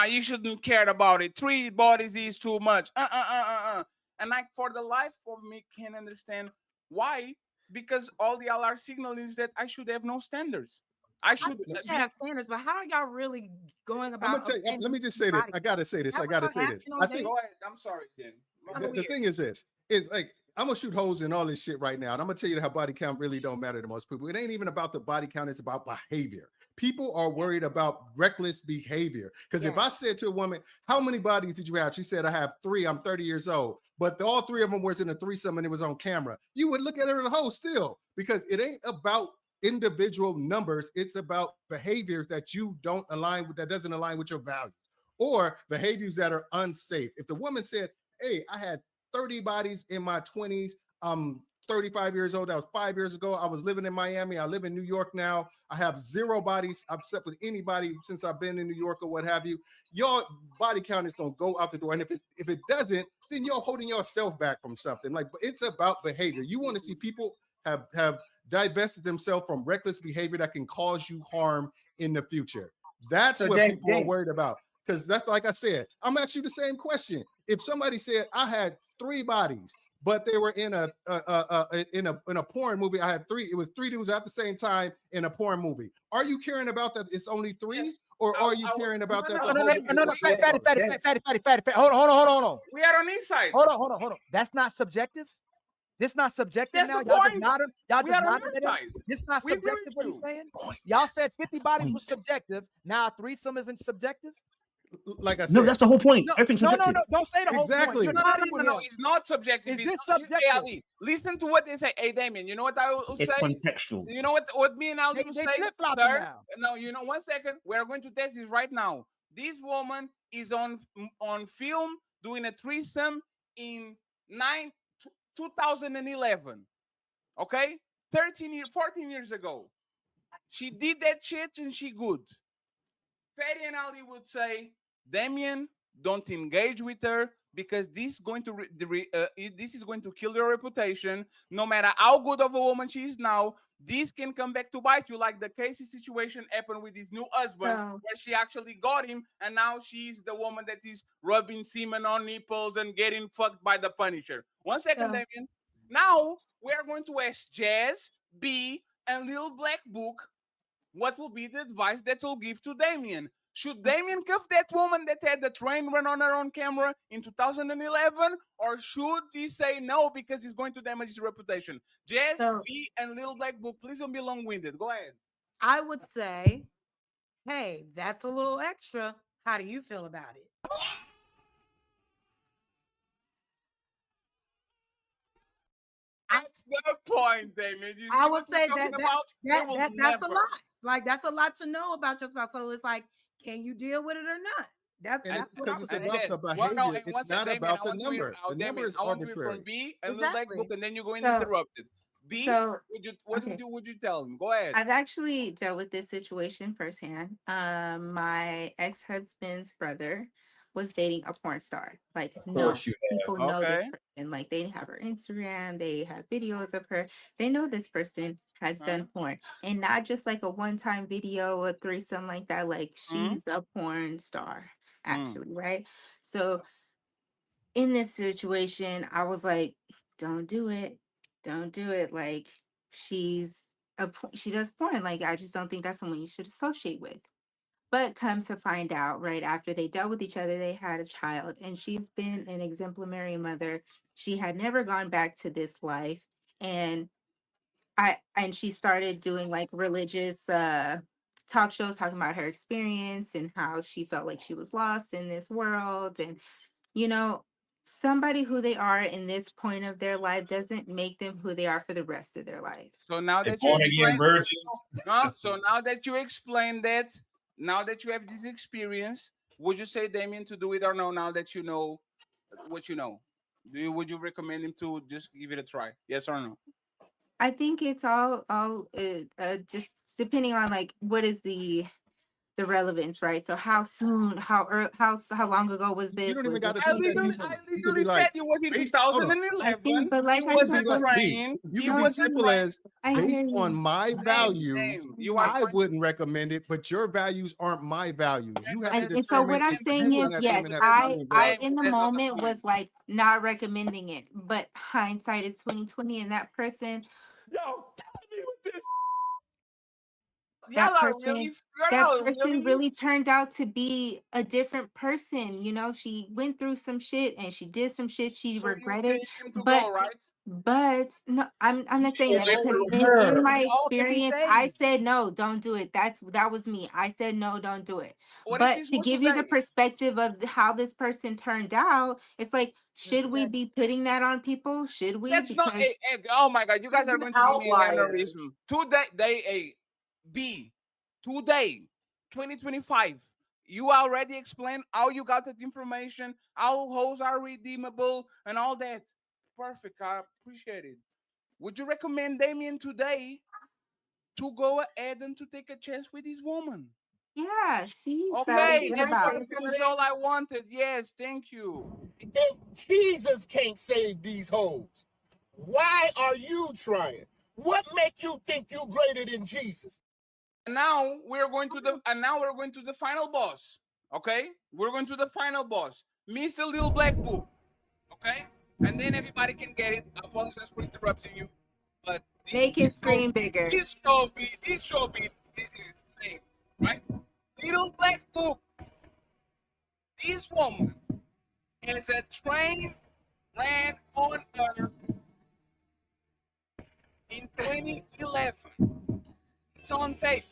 You shouldn't care about it. 3 bodies is too much. And like, for the life of me, can't understand why. Because all the LR signal is that I should have no standards. I should have standards, but how are y'all really going about? I'm gonna tell you. Let me just say this. I gotta say this. I gotta say this. I think. Go ahead. I'm sorry, then. The thing is this: is like, I'm gonna shoot holes in all this shit right now, and I'm gonna tell you how body count really don't matter to most people. It ain't even about the body count; it's about behavior. People are worried about reckless behavior. Because if I said to a woman, "How many bodies did you have?" She said, "I have 3. I'm 30 years old." But all 3 of them was in a threesome and it was on camera. You would look at her as a hoe still, because it ain't about individual numbers. It's about behaviors that you don't align with, that doesn't align with your values, or behaviors that are unsafe. If the woman said, "Hey, I had 30 bodies in my 20s. I'm 35 years old. That was 5 years ago. I was living in Miami. I live in New York now. I have 0 bodies. I've slept with anybody since I've been in New York or what have you." Your body count is going to go out the door. And if it doesn't, then you're holding yourself back from something. Like, it's about behavior. You want to see people have divested themselves from reckless behavior that can cause you harm in the future. That's what people are worried about. Because that's, like I said, I'm asking you the same question. If somebody said, "I had 3 bodies, but they were in a porn movie. I had 3. It was 3 dudes at the same time in a porn movie." Are you caring about that? It's only 3, Yes. or are you caring about that? Fatty. Hold on. We are on inside. Hold on. That's not subjective. This not subjective. That's now. the Y'all point. just nodded. Y'all We just are on nodded your at him. side. This not We agree subjective. What with he's saying? Y'all said 50 bodies was subjective. Now a threesome isn't subjective. Like I said, No, that's the whole point. No, Everything's no, subjective. Don't say the whole Exactly. point. No, You're nodding with him. it's not subjective. Is It's this not- subjective? Hey, Ali, listen to what they say. Hey, Damien, you know what I will It's say? contextual. You know what me and Ali They will say? flip-flopping Sir? now. No, you know, 1 second. We're going to test this right now. This woman is on film doing a threesome in 2011. Okay? 14 years ago. She did that shit and she good. Fatty and Ali would say, "Damien, don't engage with her because this is going to this is going to kill your reputation. No matter how good of a woman she is now, this can come back to bite you, like the Casey situation happened with his new husband, where she actually got him, and now she's the woman that is rubbing semen on nipples and getting fucked by the Punisher." 1 second, Damien. Now we are going to ask Jazz, B, and Lil Black Book what will be the advice that will give to Damien. Should Damien cuff that woman that had the train run on her own camera in 2011, or should he say no because he's going to damage his reputation? Jess, V, and Lil Black Book, please don't be long-winded. Go ahead. I would say, hey, that's a little extra. How do you feel about it? That's the point, Damien. I would say that's a lot. Like, that's a lot to know about your spouse. So it's like, can you deal with it or not? That's because it's about the behavior. No, it's not about the number. The number is I want to hear arbitrary. from B and Lil Black Book, and then you're going So- interrupted. B, so- would you tell him? Go ahead. I've actually dealt with this situation firsthand. My ex-husband's brother was dating a porn star. Like, no, people know this person. Like, they have her Instagram, they have videos of her. They know this person has done porn, and not just like a one-time video or threesome like that. Like, she's a porn star, actually, right? So, in this situation, I was like, "Don't do it, don't do it." Like, she does porn. Like, I just don't think that's someone you should associate with. But come to find out, right after they dealt with each other, they had a child, and she's been an exemplary mother. She had never gone back to this life, and she started doing like religious talk shows talking about her experience and how she felt like she was lost in this world. And somebody who they are in this point of their life doesn't make them who they are for the rest of their life. So now that you explained that, now that you have this experience, would you say, Damien, to do it or no? Now that you know what you know, would you recommend him to just give it a try? Yes or no? I think it's all just depending on like what is the relevance, right? So how soon, how long ago was this? You don't even got to I legally said it was in 2011. But like he wasn't trained. You can be simple as based on my values. I right. wouldn't recommend it, but your values aren't my values. You have to and so what I'm saying is, yes, I in the That's not the moment point. was like not recommending it, but hindsight is 2020, and that person. that Y'all are person really, really turned out to be a different person. You know, she went through some shit and she did some shit she so you regretted. take him to But go, right? no, I'm not saying that Go because with in her. my We all can be experience, I saved. said no, don't do it. That was me. I said no, don't do it. What if But it's to not give you the today? perspective of how this person turned out, it's like, should we be putting that on people? Should we? That's not Because oh my god, you guys are An going to give me an outlier. aneurysm. Today, 2025. You already explained how you got that information, how hoes are redeemable, and all that. Perfect. I appreciate it. Would you recommend Damien today to go ahead and to take a chance with this woman? yeah, see, Okay, what that's about? perfect. That's all I wanted. Yes, thank you. If Jesus can't save these hoes, why are you trying? What make you think you greater than Jesus? And now we're going to the final boss. Okay, we're going to the final boss, Mr. Little Black Book. Okay, and then everybody can get it. I apologize for interrupting you, but Make his screen bigger. This show be this is insane, right? Little Black Book. This woman is a train ran on her in 2011. It's on tape.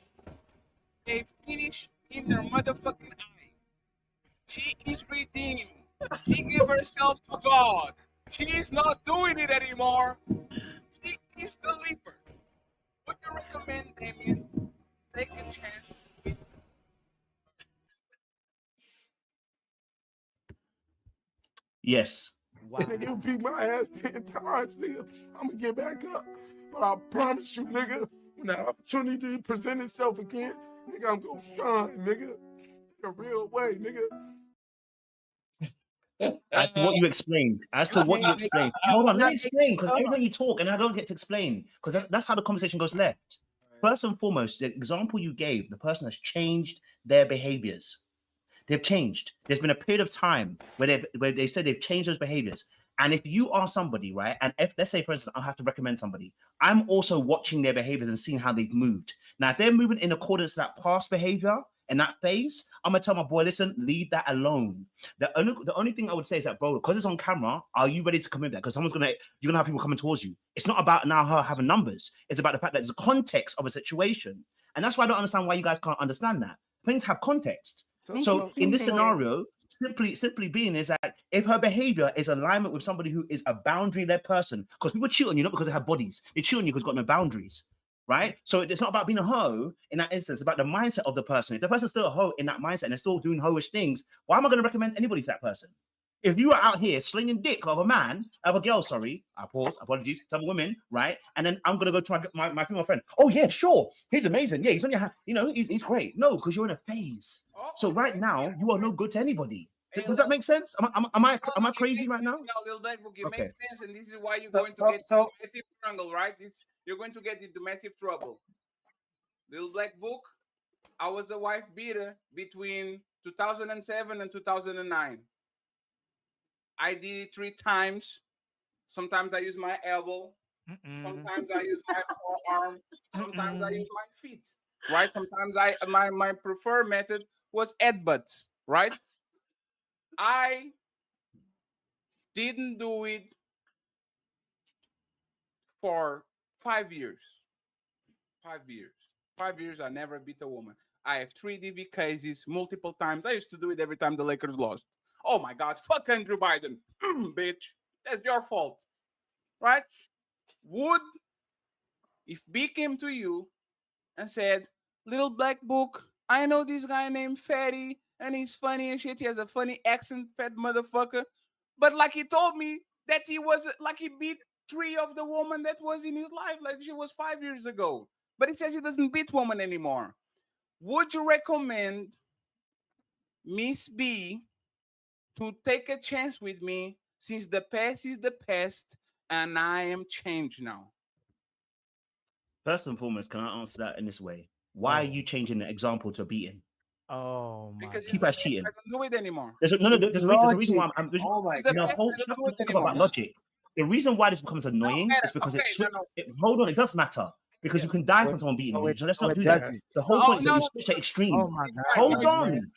They finish in their motherfucking eye. She is redeemed. She gave herself to God. She is not doing it anymore. She is delivered. Would you recommend, Damien, take a chance with Yes. Wow. Nigga, you beat my ass 10 times, nigga. I'm gonna get back up. But I promise you, nigga, when the opportunity present itself again, nigga, I'm gonna shine, nigga. In a real way, nigga. As to what you explained, hold on, let me explain, because every time you talk and I don't get to explain, because that's how the conversation goes left. First and foremost, the example you gave, the person has changed their behaviors. They've changed. There's been a period of time where they said they've changed those behaviors. And if you are somebody, right, and if, let's say, for instance, I have to recommend somebody, I'm also watching their behaviors and seeing how they've moved. Now, if they're moving in accordance to that past behavior and that phase, I'm gonna tell my boy, listen, leave that alone. The only thing I would say is that, bro, because it's on camera, are you ready to commit that? Because you're gonna have people coming towards you. It's not about now her having numbers. It's about the fact that there's a context of a situation. And that's why I don't understand why you guys can't understand that. Things have context. So in this scenario, simply being is that if her behavior is alignment with somebody who is a boundary-led person, because people cheat on you not because they have bodies, they cheat on you because they've got no boundaries, right? So it's not about being a hoe in that instance, it's about the mindset of the person. If the person's still a hoe in that mindset and they're still doing hoish things, why am I going to recommend anybody to that person? If you are out here slinging dick of a girl, sorry, I pause, apologies, to other women, right? And then I'm gonna go to my female friend. Oh yeah, sure, he's amazing. Yeah, he's on your hand. You know, he's great. No, because you're in a phase. So right now, you are no good to anybody. Does that make sense? Am I crazy right now? No, Little Black Book, it Okay. makes sense, and this is why you're going to get domestic trouble, right? You're going to get the domestic trouble. Little Black Book, I was a wife beater between 2007 and 2009. I did it 3 times. Sometimes I use my elbow. Sometimes I use my forearm. Sometimes I use my feet. Right? Sometimes my preferred method was headbutts. Right? I didn't do it for 5 years. 5 years. 5 years. I never beat a woman. I have 3 DV cases multiple times. I used to do it every time the Lakers lost. Oh my God, fuck Andrew Biden. Bitch, that's your fault. Right? If B came to you and said, Little Black Book, I know this guy named Fatty and he's funny and shit. He has a funny accent, fat motherfucker. But like he told me that he beat 3 of the women that was in his life, like she was 5 years ago. But it says he doesn't beat women anymore. Would you recommend Miss B to take a chance with me, since the past is the past and I am changed now? First and foremost, can I answer that in this way? Why are you changing the example to beating? Oh my! Because people are cheating. I don't do it anymore. There's a reason why I'm. Oh my God! Think about logic. The reason why this becomes annoying is because hold on, it does matter. because you can die from someone beating you. So let's not do it that. doesn't. The whole point is that no, you switch at extremes. Oh my God. Hold man. on.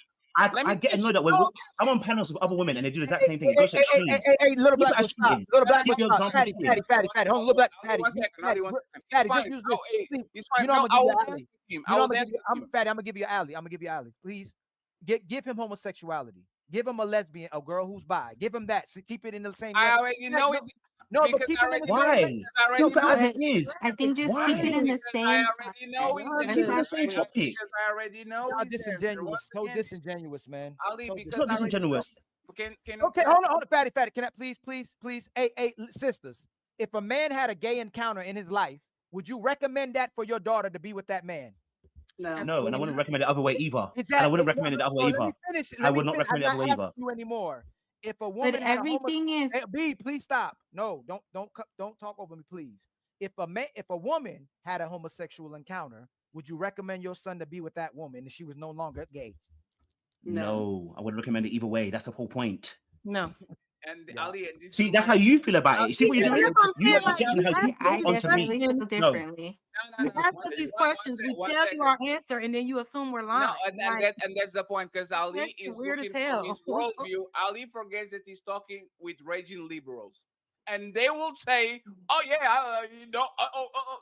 Let me I get finish. annoyed that when Oh, I'm on panels with other women and they do the exact same thing. It Hey, goes to hey, hey, extremes. hey, little Keep black it boy, as stop. cheating. Little black boy, Keep your stop. example Fatty, cheating. hold on, little black, Aldi, one second. Fatty, Aldi, one second. Fatty, It's just fine. use Oh, this. hey, Please. it's You fine. know No, I'm gonna I give you will an dance alley. with him. You I know will I'm gonna dance give you. with him. Fatty, I'm gonna give you an alley. I'm gonna give you an alley. Please. Give him homosexuality. Give him a lesbian, a girl who's bi. Give him that. So keep it in the same I level. already Fatty, know no, it no, but because keep I it in already the know same it. Why? level. Because I already Keep it know as it. it is. I think just keep it Why? in the Because I same already know context. his Why? Because Keep it the answer. same topic. Because I already know Y'all his answer. disingenuous. Once So again, disingenuous, man. Ali, So It's because not I already know. disingenuous. Can Okay, hold on, Fatty. Can I please? Hey, sisters. If a man had a gay encounter in his life, would you recommend that for your daughter to be with that man? No, and I wouldn't recommend it the other way either. Exactly. And I wouldn't recommend it the other way Let me either. finish. I would not recommend it the I'm other way not either. asking you anymore. If a But woman had a everything is B, please stop. No, don't talk over me, please. If a woman had a homosexual encounter, would you recommend your son to be with that woman and she was no longer gay? No, I wouldn't recommend it either way. That's the whole point. No. And Yeah. Ali, and this See, is that's my how you feel about it. You see what you're That's doing? what I'm You saying. are Like, projecting how you I feel onto me. definitely feel No. differently. you ask us One these second, questions, we one tell you second. our answer, and then you assume we're lying. No, Like, and that's the point because Ali that's is weird as looking from hell. his worldview. Ali forgets that he's talking with raging liberals, and they will say, "Oh yeah, you know,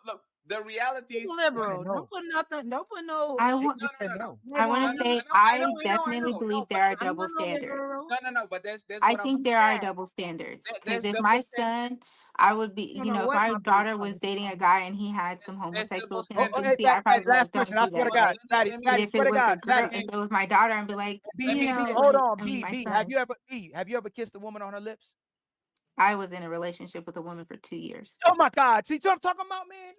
no." The reality He's is, liberal. no. Don't put nothing. Don't put no. I no, want no, Said no, no. no. I label want on to you. say I I know. definitely No, believe but there are I don't double want no standards. liberal. no. But that's I what I'm think there are saying. double standards because There's if double my standards. son, I would be, I don't you know know, if what our my daughter baby was is. dating a guy and he had some There's homosexual double Hey, standards. tendency, I'd probably be last like, don't question. I do swear to that. God, Let Fatty, me But Fatty, if swear it to was a God, girl, Fatty. if it was my daughter, I'd be like, let you me know, Hold like, on, I mean, my B. son. Have you ever kissed a woman on her lips? I was in a relationship with a woman for 2 years. Oh my God! See what I'm talking about, man?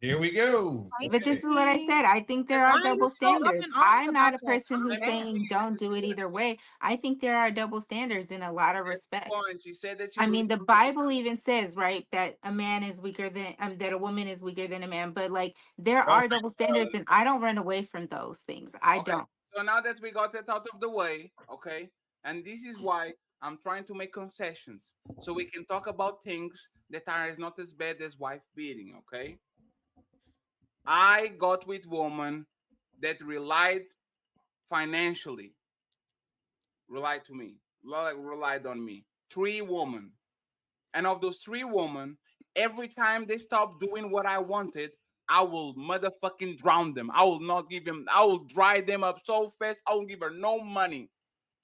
Here we go. But this is what I said. I think there are Why are you double so up standards. in arms I'm not about a that? person who's me saying don't do it either way. I think there are double standards in a lot of respects. point. She said that she I mean, believes the Bible even says, right, that a man is weaker than that a woman is weaker than a man. But like, there are double standards, and I don't run away from those things. I Okay. don't. So now that we got it out of the way, okay, and this is why I'm trying to make concessions so we can talk about things that are not as bad as wife beating, okay? I got with women that relied financially, relied to me, relied on me. 3 women. And of those 3 women, every time they stopped doing what I wanted, I will motherfucking drown them. I will not give them, I will dry them up so fast, I won't give her no money.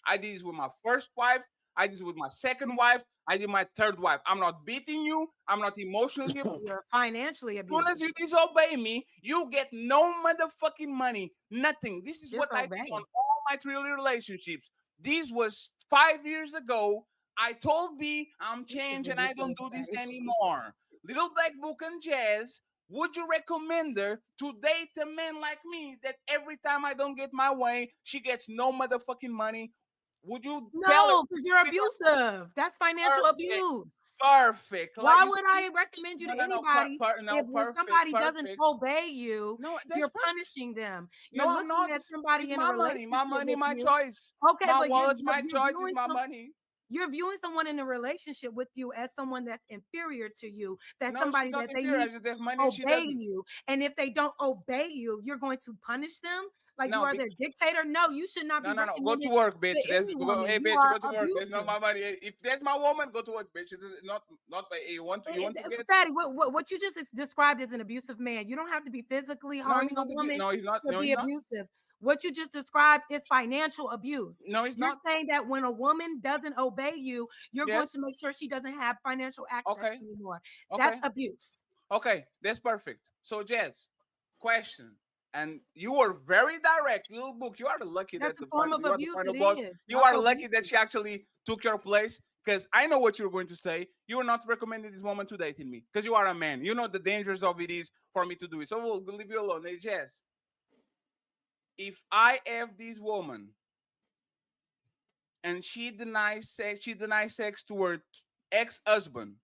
I did this with my first wife. I did this with my second wife. I did my third wife. I'm not beating you. I'm not emotionally abusing. You're financially As soon abusive. as you disobey me, you get no motherfucking money. Nothing. This is what I did Disobey. on all my 3 relationships. This was 5 years ago. I told B I'm changed and I don't do this anymore. Little Black Book and Jazz, would you recommend her to date a man like me that every time I don't get my way, she gets no motherfucking money? Would you tell her? No, because you're abusive. That's financial Perfect. abuse. Perfect. Like Why you would see, I recommend you to no, anybody if when perfect, somebody doesn't perfect. obey you, No, that's you're perfect. punishing them? You're No, I'm looking not. at somebody It's in a my money. My relationship money, with my you. choice. Okay, My but wallet's my you're choice. It's viewing my money. you're viewing someone in a relationship with you as someone that's inferior to you. That's No, she's somebody not that they inferior. I need just have to money and she obey doesn't. you. And if they don't obey you, you're going to punish them like you No, are their dictator. No, you should not be no. Go recommended to work, bitch. to any woman. Hey, You bitch, are go to work. There's not abusive. my money. If that's my woman, go to work, bitch. It's not by you want to get. Fatty, what you just described as an abusive man, you don't have to be physically No, he's harming a not. woman No, he's not. to No, be he's not. abusive. What you just described is financial abuse. No, he's You're not. saying that when a woman doesn't obey you, you're going Yes. to make sure she doesn't have financial access Okay. anymore. Okay. That's abuse. Okay. That's perfect. So, Jess, question. And you were very direct, little book. You are lucky That's that a form of you are the abuse. final It boss. is. You That's are lucky that abusive. she actually took your place. Because I know what you're going to say. You are not recommending this woman to date me. Because you are a man. You know the dangers of it is for me to do it. So we'll leave you alone. Hey, Jess. If I have this woman and she denies sex to her ex-husband.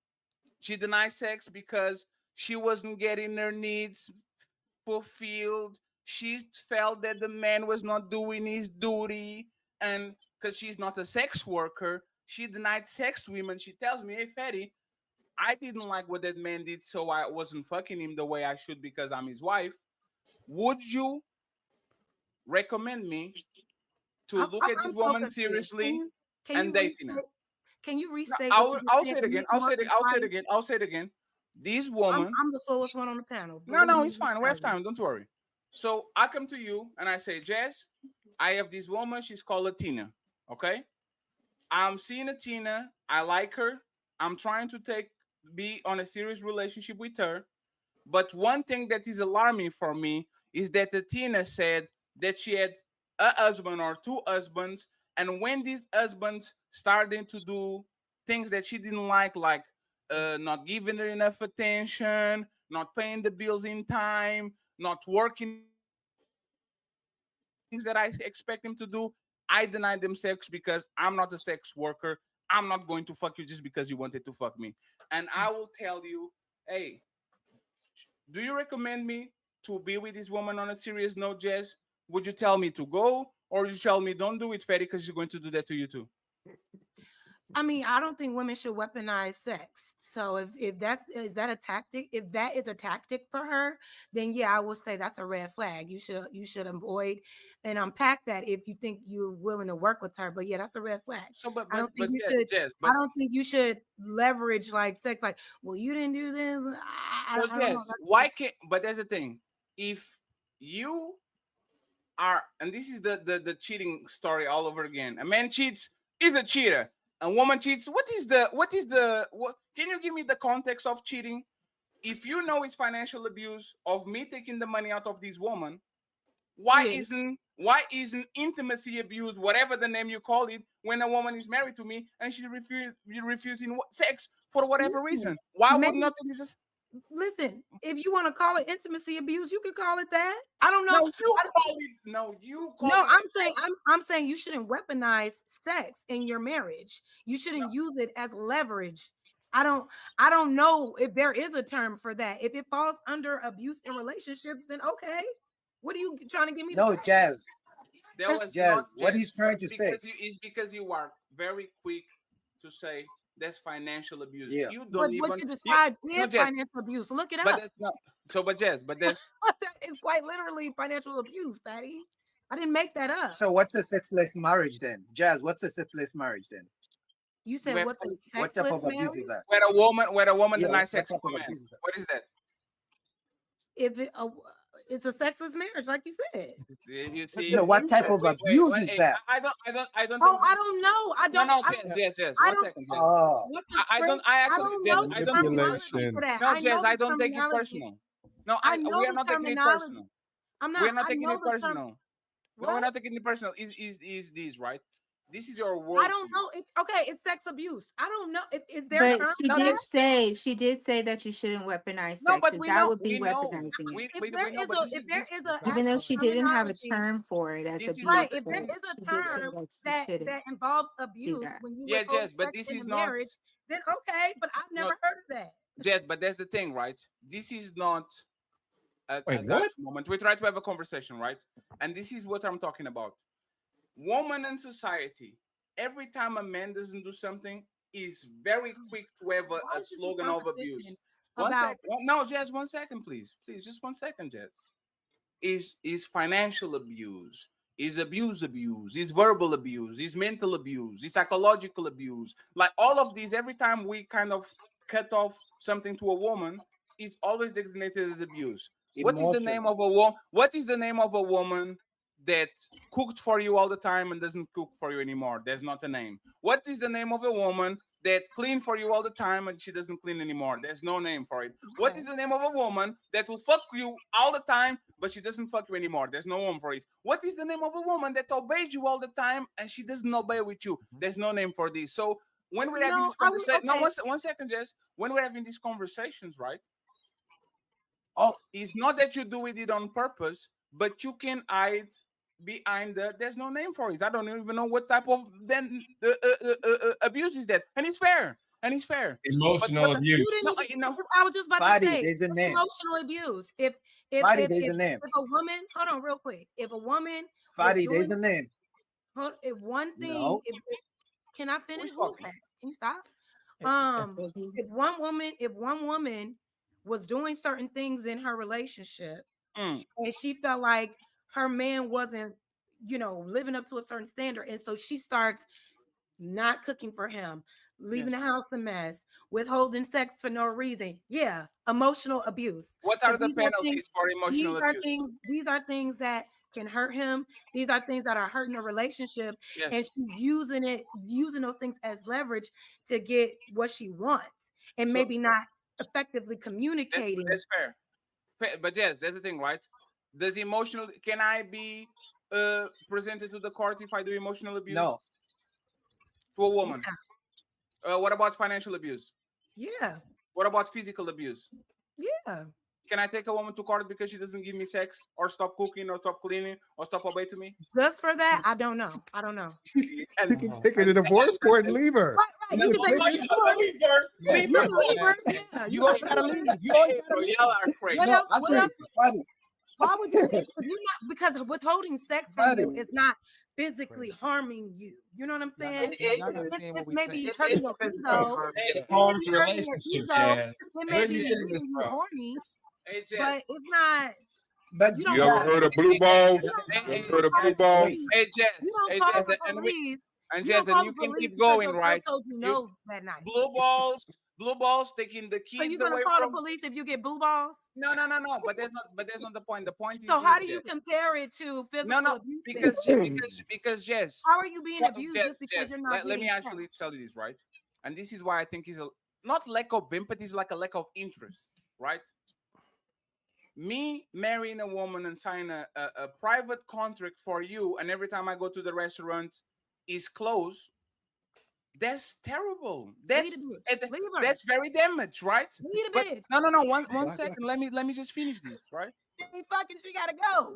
She denies sex because she wasn't getting her needs fulfilled. She felt that the man was not doing his duty, and because she's not a sex worker, she denied sex to him. And she tells me, "Hey, Fatty, I didn't like what that man did, so I wasn't fucking him the way I should because I'm his wife. Would you recommend me to look at this so woman confused. seriously Can and you dating her? restate? Can you No, restate? I'll say it again. I'll say it again. I'll say it again. This woman. I'm the slowest one on the panel. No, it's fine. We have time. Don't worry. So I come to you and I say, Jazz, I have this woman. She's called Tina. Okay. I'm seeing Tina. I like her. I'm trying to be on a serious relationship with her. But one thing that is alarming for me is that Tina said that she had a husband or two husbands. And when these husbands started to do things that she didn't like not giving her enough attention, not paying the bills in time, not working things that I expect him to do, I deny them sex because I'm not a sex worker. I'm not going to fuck you just because you wanted to fuck me. And I will tell you, hey, do you recommend me to be with this woman on a serious note, Jess? Would you tell me to go, or would you tell me don't do it, Fetty, because she's going to do that to you too? I mean, I don't think women should weaponize sex. So if that is a tactic for her, then yeah, I would say that's a red flag. You should avoid and unpack that if you think you're willing to work with her. But yeah, that's a red flag. So, but I don't think you Jess, should. Jess, I don't think you should leverage like sex. Like, well, you didn't do this. I don't know. Jess, why can't? But there's the thing. If you are, and this is the cheating story all over again. A man cheats, is a cheater. A woman cheats. What can you give me the context of cheating? If you know it's financial abuse of me taking the money out of this woman, why isn't intimacy abuse, whatever the name you call it, when a woman is married to me and she's refusing sex for whatever reason? Why would not this? Listen, if you want to call it intimacy abuse, you could call it that. I don't know. I'm saying you shouldn't weaponize sex in your marriage. You shouldn't use it as leverage. I don't know if there is a term for that. If it falls under abuse in relationships, then okay. What are you trying to give me? No, Jazz. Jazz, what he's trying to say is because you are very quick to say that's financial abuse. Yeah. You don't even. What you described is financial abuse. Look it up. But that's it's quite literally financial abuse, Fatty. I didn't make that up. So what's a sexless marriage then? Jazz, what's a sexless marriage then? You said what type of abuse is that? Where a woman denies sex to a man. What is that? If it's a sexless marriage, like you said. You see, what type of abuse is that? I don't. Oh, I don't know. I don't. No, yes. 1 second. I don't take it personal. No, we are not taking it personal. We're not taking it personal. No, we're not taking it personal. Is this right? This is your world. I don't know. It's sex abuse. I don't know. Is there? But she did say that you shouldn't weaponize sex. No, but that would be weaponizing it. Even though she didn't have a term for it as abuse. Right. If there is a term that involves abuse when you Jess, but this is not marriage, then okay. But I've never heard of that. Jess, but that's the thing, right? This is not a moment. We try to have a conversation, right? And this is what I'm talking about. Woman in society, every time a man doesn't do something, is very quick to have a slogan of abuse. No, Jess, 1 second, please. Please, just 1 second, Jess. Is financial abuse, is abuse, is verbal abuse, is mental abuse, is psychological abuse. Like all of these, every time we kind of cut off something to a woman, it's always designated as abuse. What is the name of a woman? What is the name of a woman that cooked for you all the time and doesn't cook for you anymore? There's not a name. What is the name of a woman that cleaned for you all the time and she doesn't clean anymore? There's no name for it. What is the name of a woman that will fuck you all the time but she doesn't fuck you anymore? There's no name for it. What is the name of a woman that obeys you all the time and she doesn't obey with you? There's no name for this. So when we're having this conversation, 1 second, Jess. When we're having these conversations, right? It's not that you do it on purpose, but you can hide behind there's no name for it. I don't even know what type of abuse is that, and it's fair. Emotional abuse. I was just about to say there's a name. Emotional abuse. If there's a name. If a woman, hold on real quick. If a woman, there's a name. If one thing, No. can I finish? Can you stop? If one woman was doing certain things in her relationship and she felt like her man wasn't, living up to a certain standard, and so she starts not cooking for him, leaving the house a mess, withholding sex for no reason. Yeah, emotional abuse. What are the penalties for emotional abuse? These are things that can hurt him. These are things that are hurting a relationship. Yes. And she's using those things as leverage to get what she wants, and maybe not effectively communicating. That's fair. But yes, that's the thing, right? Can I be presented to the court if I do emotional abuse? No. To a woman. Yeah. What about financial abuse? Yeah. What about physical abuse? Yeah. Can I take a woman to court because she doesn't give me sex, or stop cooking, or stop cleaning, or stop obeying to me? Just for that? I don't know. You can take her to divorce court and leave her. Right. You can take her. Leave her. You always gotta leave. So y'all are crazy. No, I'm telling you, buddy. Why would you? Because withholding sex from you is not physically harming you. You know what I'm saying? It's maybe hurting your ego. It harms relationships, Jazz. It may be making you horny, but it's not. But you ever heard of blue balls? Heard of blue balls? Hey, Jazz. And Jazz, and you can keep going, right? Told you no that night. Blue balls taking the keys. So you're gonna call the police if you get blue balls? No. But that's not the point. The point is. So how do you compare it to physical abuse? Because Jess. How are you being abused just because you're not? Let me actually tell you this, right? And this is why I think it's not lack of empathy, it's like a lack of interest, right? Me marrying a woman and signing a private contract for you, and every time I go to the restaurant, is closed. That's terrible. That's very damaged, right? No. One second. Let me just finish this, right? She gotta go.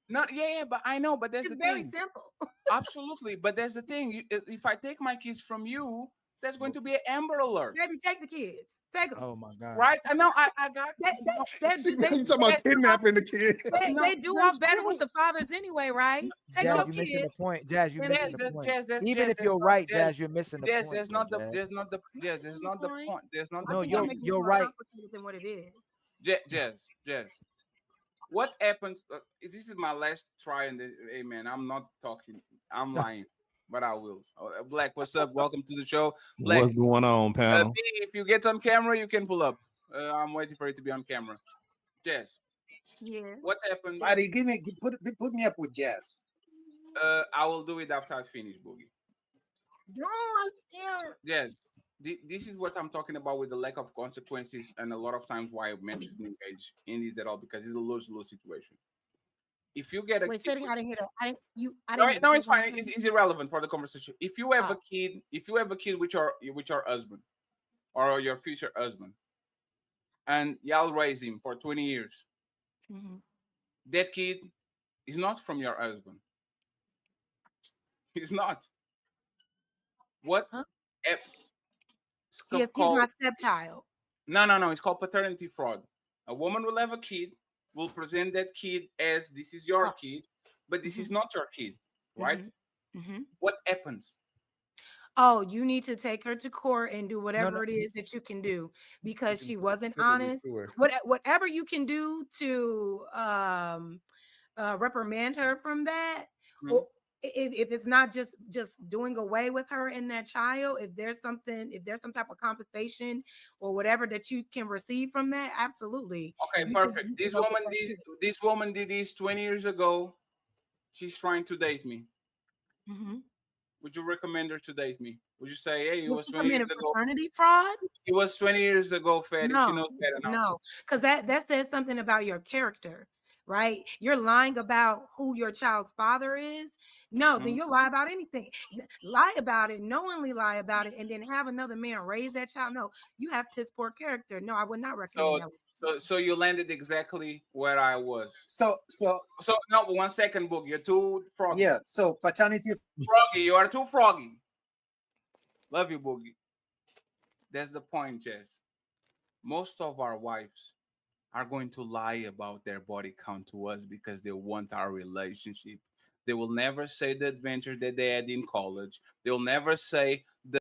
No, yeah, but I know, but that's the thing. It's very simple. Absolutely, but that's the thing. If I take my kids from you, that's going to be an Amber Alert. Baby, take the kids. Take them. Oh my God. Right? I know. I got. You talking about kidnapping the kid? They do all better with the fathers anyway, right? Take Jazz, you're missing the point. Jazz, you're missing the point. Even if you're right, Jazz, you're missing the point. There's not the point. There's not. No, you're right. Than what it is. Jazz. What happens? This is my last try, and hey man, I'm not talking. I'm lying. But I will. Black, what's up? Welcome to the show. Black, what's going on, panel? If you get on camera, you can pull up. I'm waiting for you to be on camera. Jazz. Yeah. What happened? Buddy, put me up with Jazz. I will do it after I finish, Boogie. No, I'm scared. Jazz, this is what I'm talking about with the lack of consequences, and a lot of times why men shouldn't engage in this at all, because it's a lose-lose situation. If you get a wait, I didn't hear that. No, it's fine. It's irrelevant for the conversation. If you have a kid with your husband or your future husband, and y'all raise him for 20 years, that kid is not from your husband. He's not. What? Huh? He's my stepchild. No. It's called paternity fraud. A woman will have a kid, will present that kid as this is your kid, but this is not your kid, right? What happens? Oh, you need to take her to court and do whatever it is that you can do, because she wasn't honest. Whatever you can do to reprimand her from that, or if it's not just doing away with her and that child, if there's some type of compensation or whatever that you can receive from that, absolutely. Okay, perfect. This woman did this 20 years ago. She's trying to date me. Would you recommend her to date me? Would you say, hey, it was 20 years ago? Paternity fraud? It was 20 years ago, Fatty. No, she knows better now. No, because that says something about your character, right? You're lying about who your child's father is. No, then you'll lie about anything. Lie about it, knowingly lie about it, and then have another man raise that child. No, you have piss poor character. No, I would not recommend that. So you landed exactly where I was. So no, but 1 second, Book. You're too froggy. Yeah. So paternity froggy. You are too froggy. Love you, Boogie. That's the point, Jess. Most of our wives are going to lie about their body count to us because they want our relationship. They will never say the adventure that they had in college. They will never say the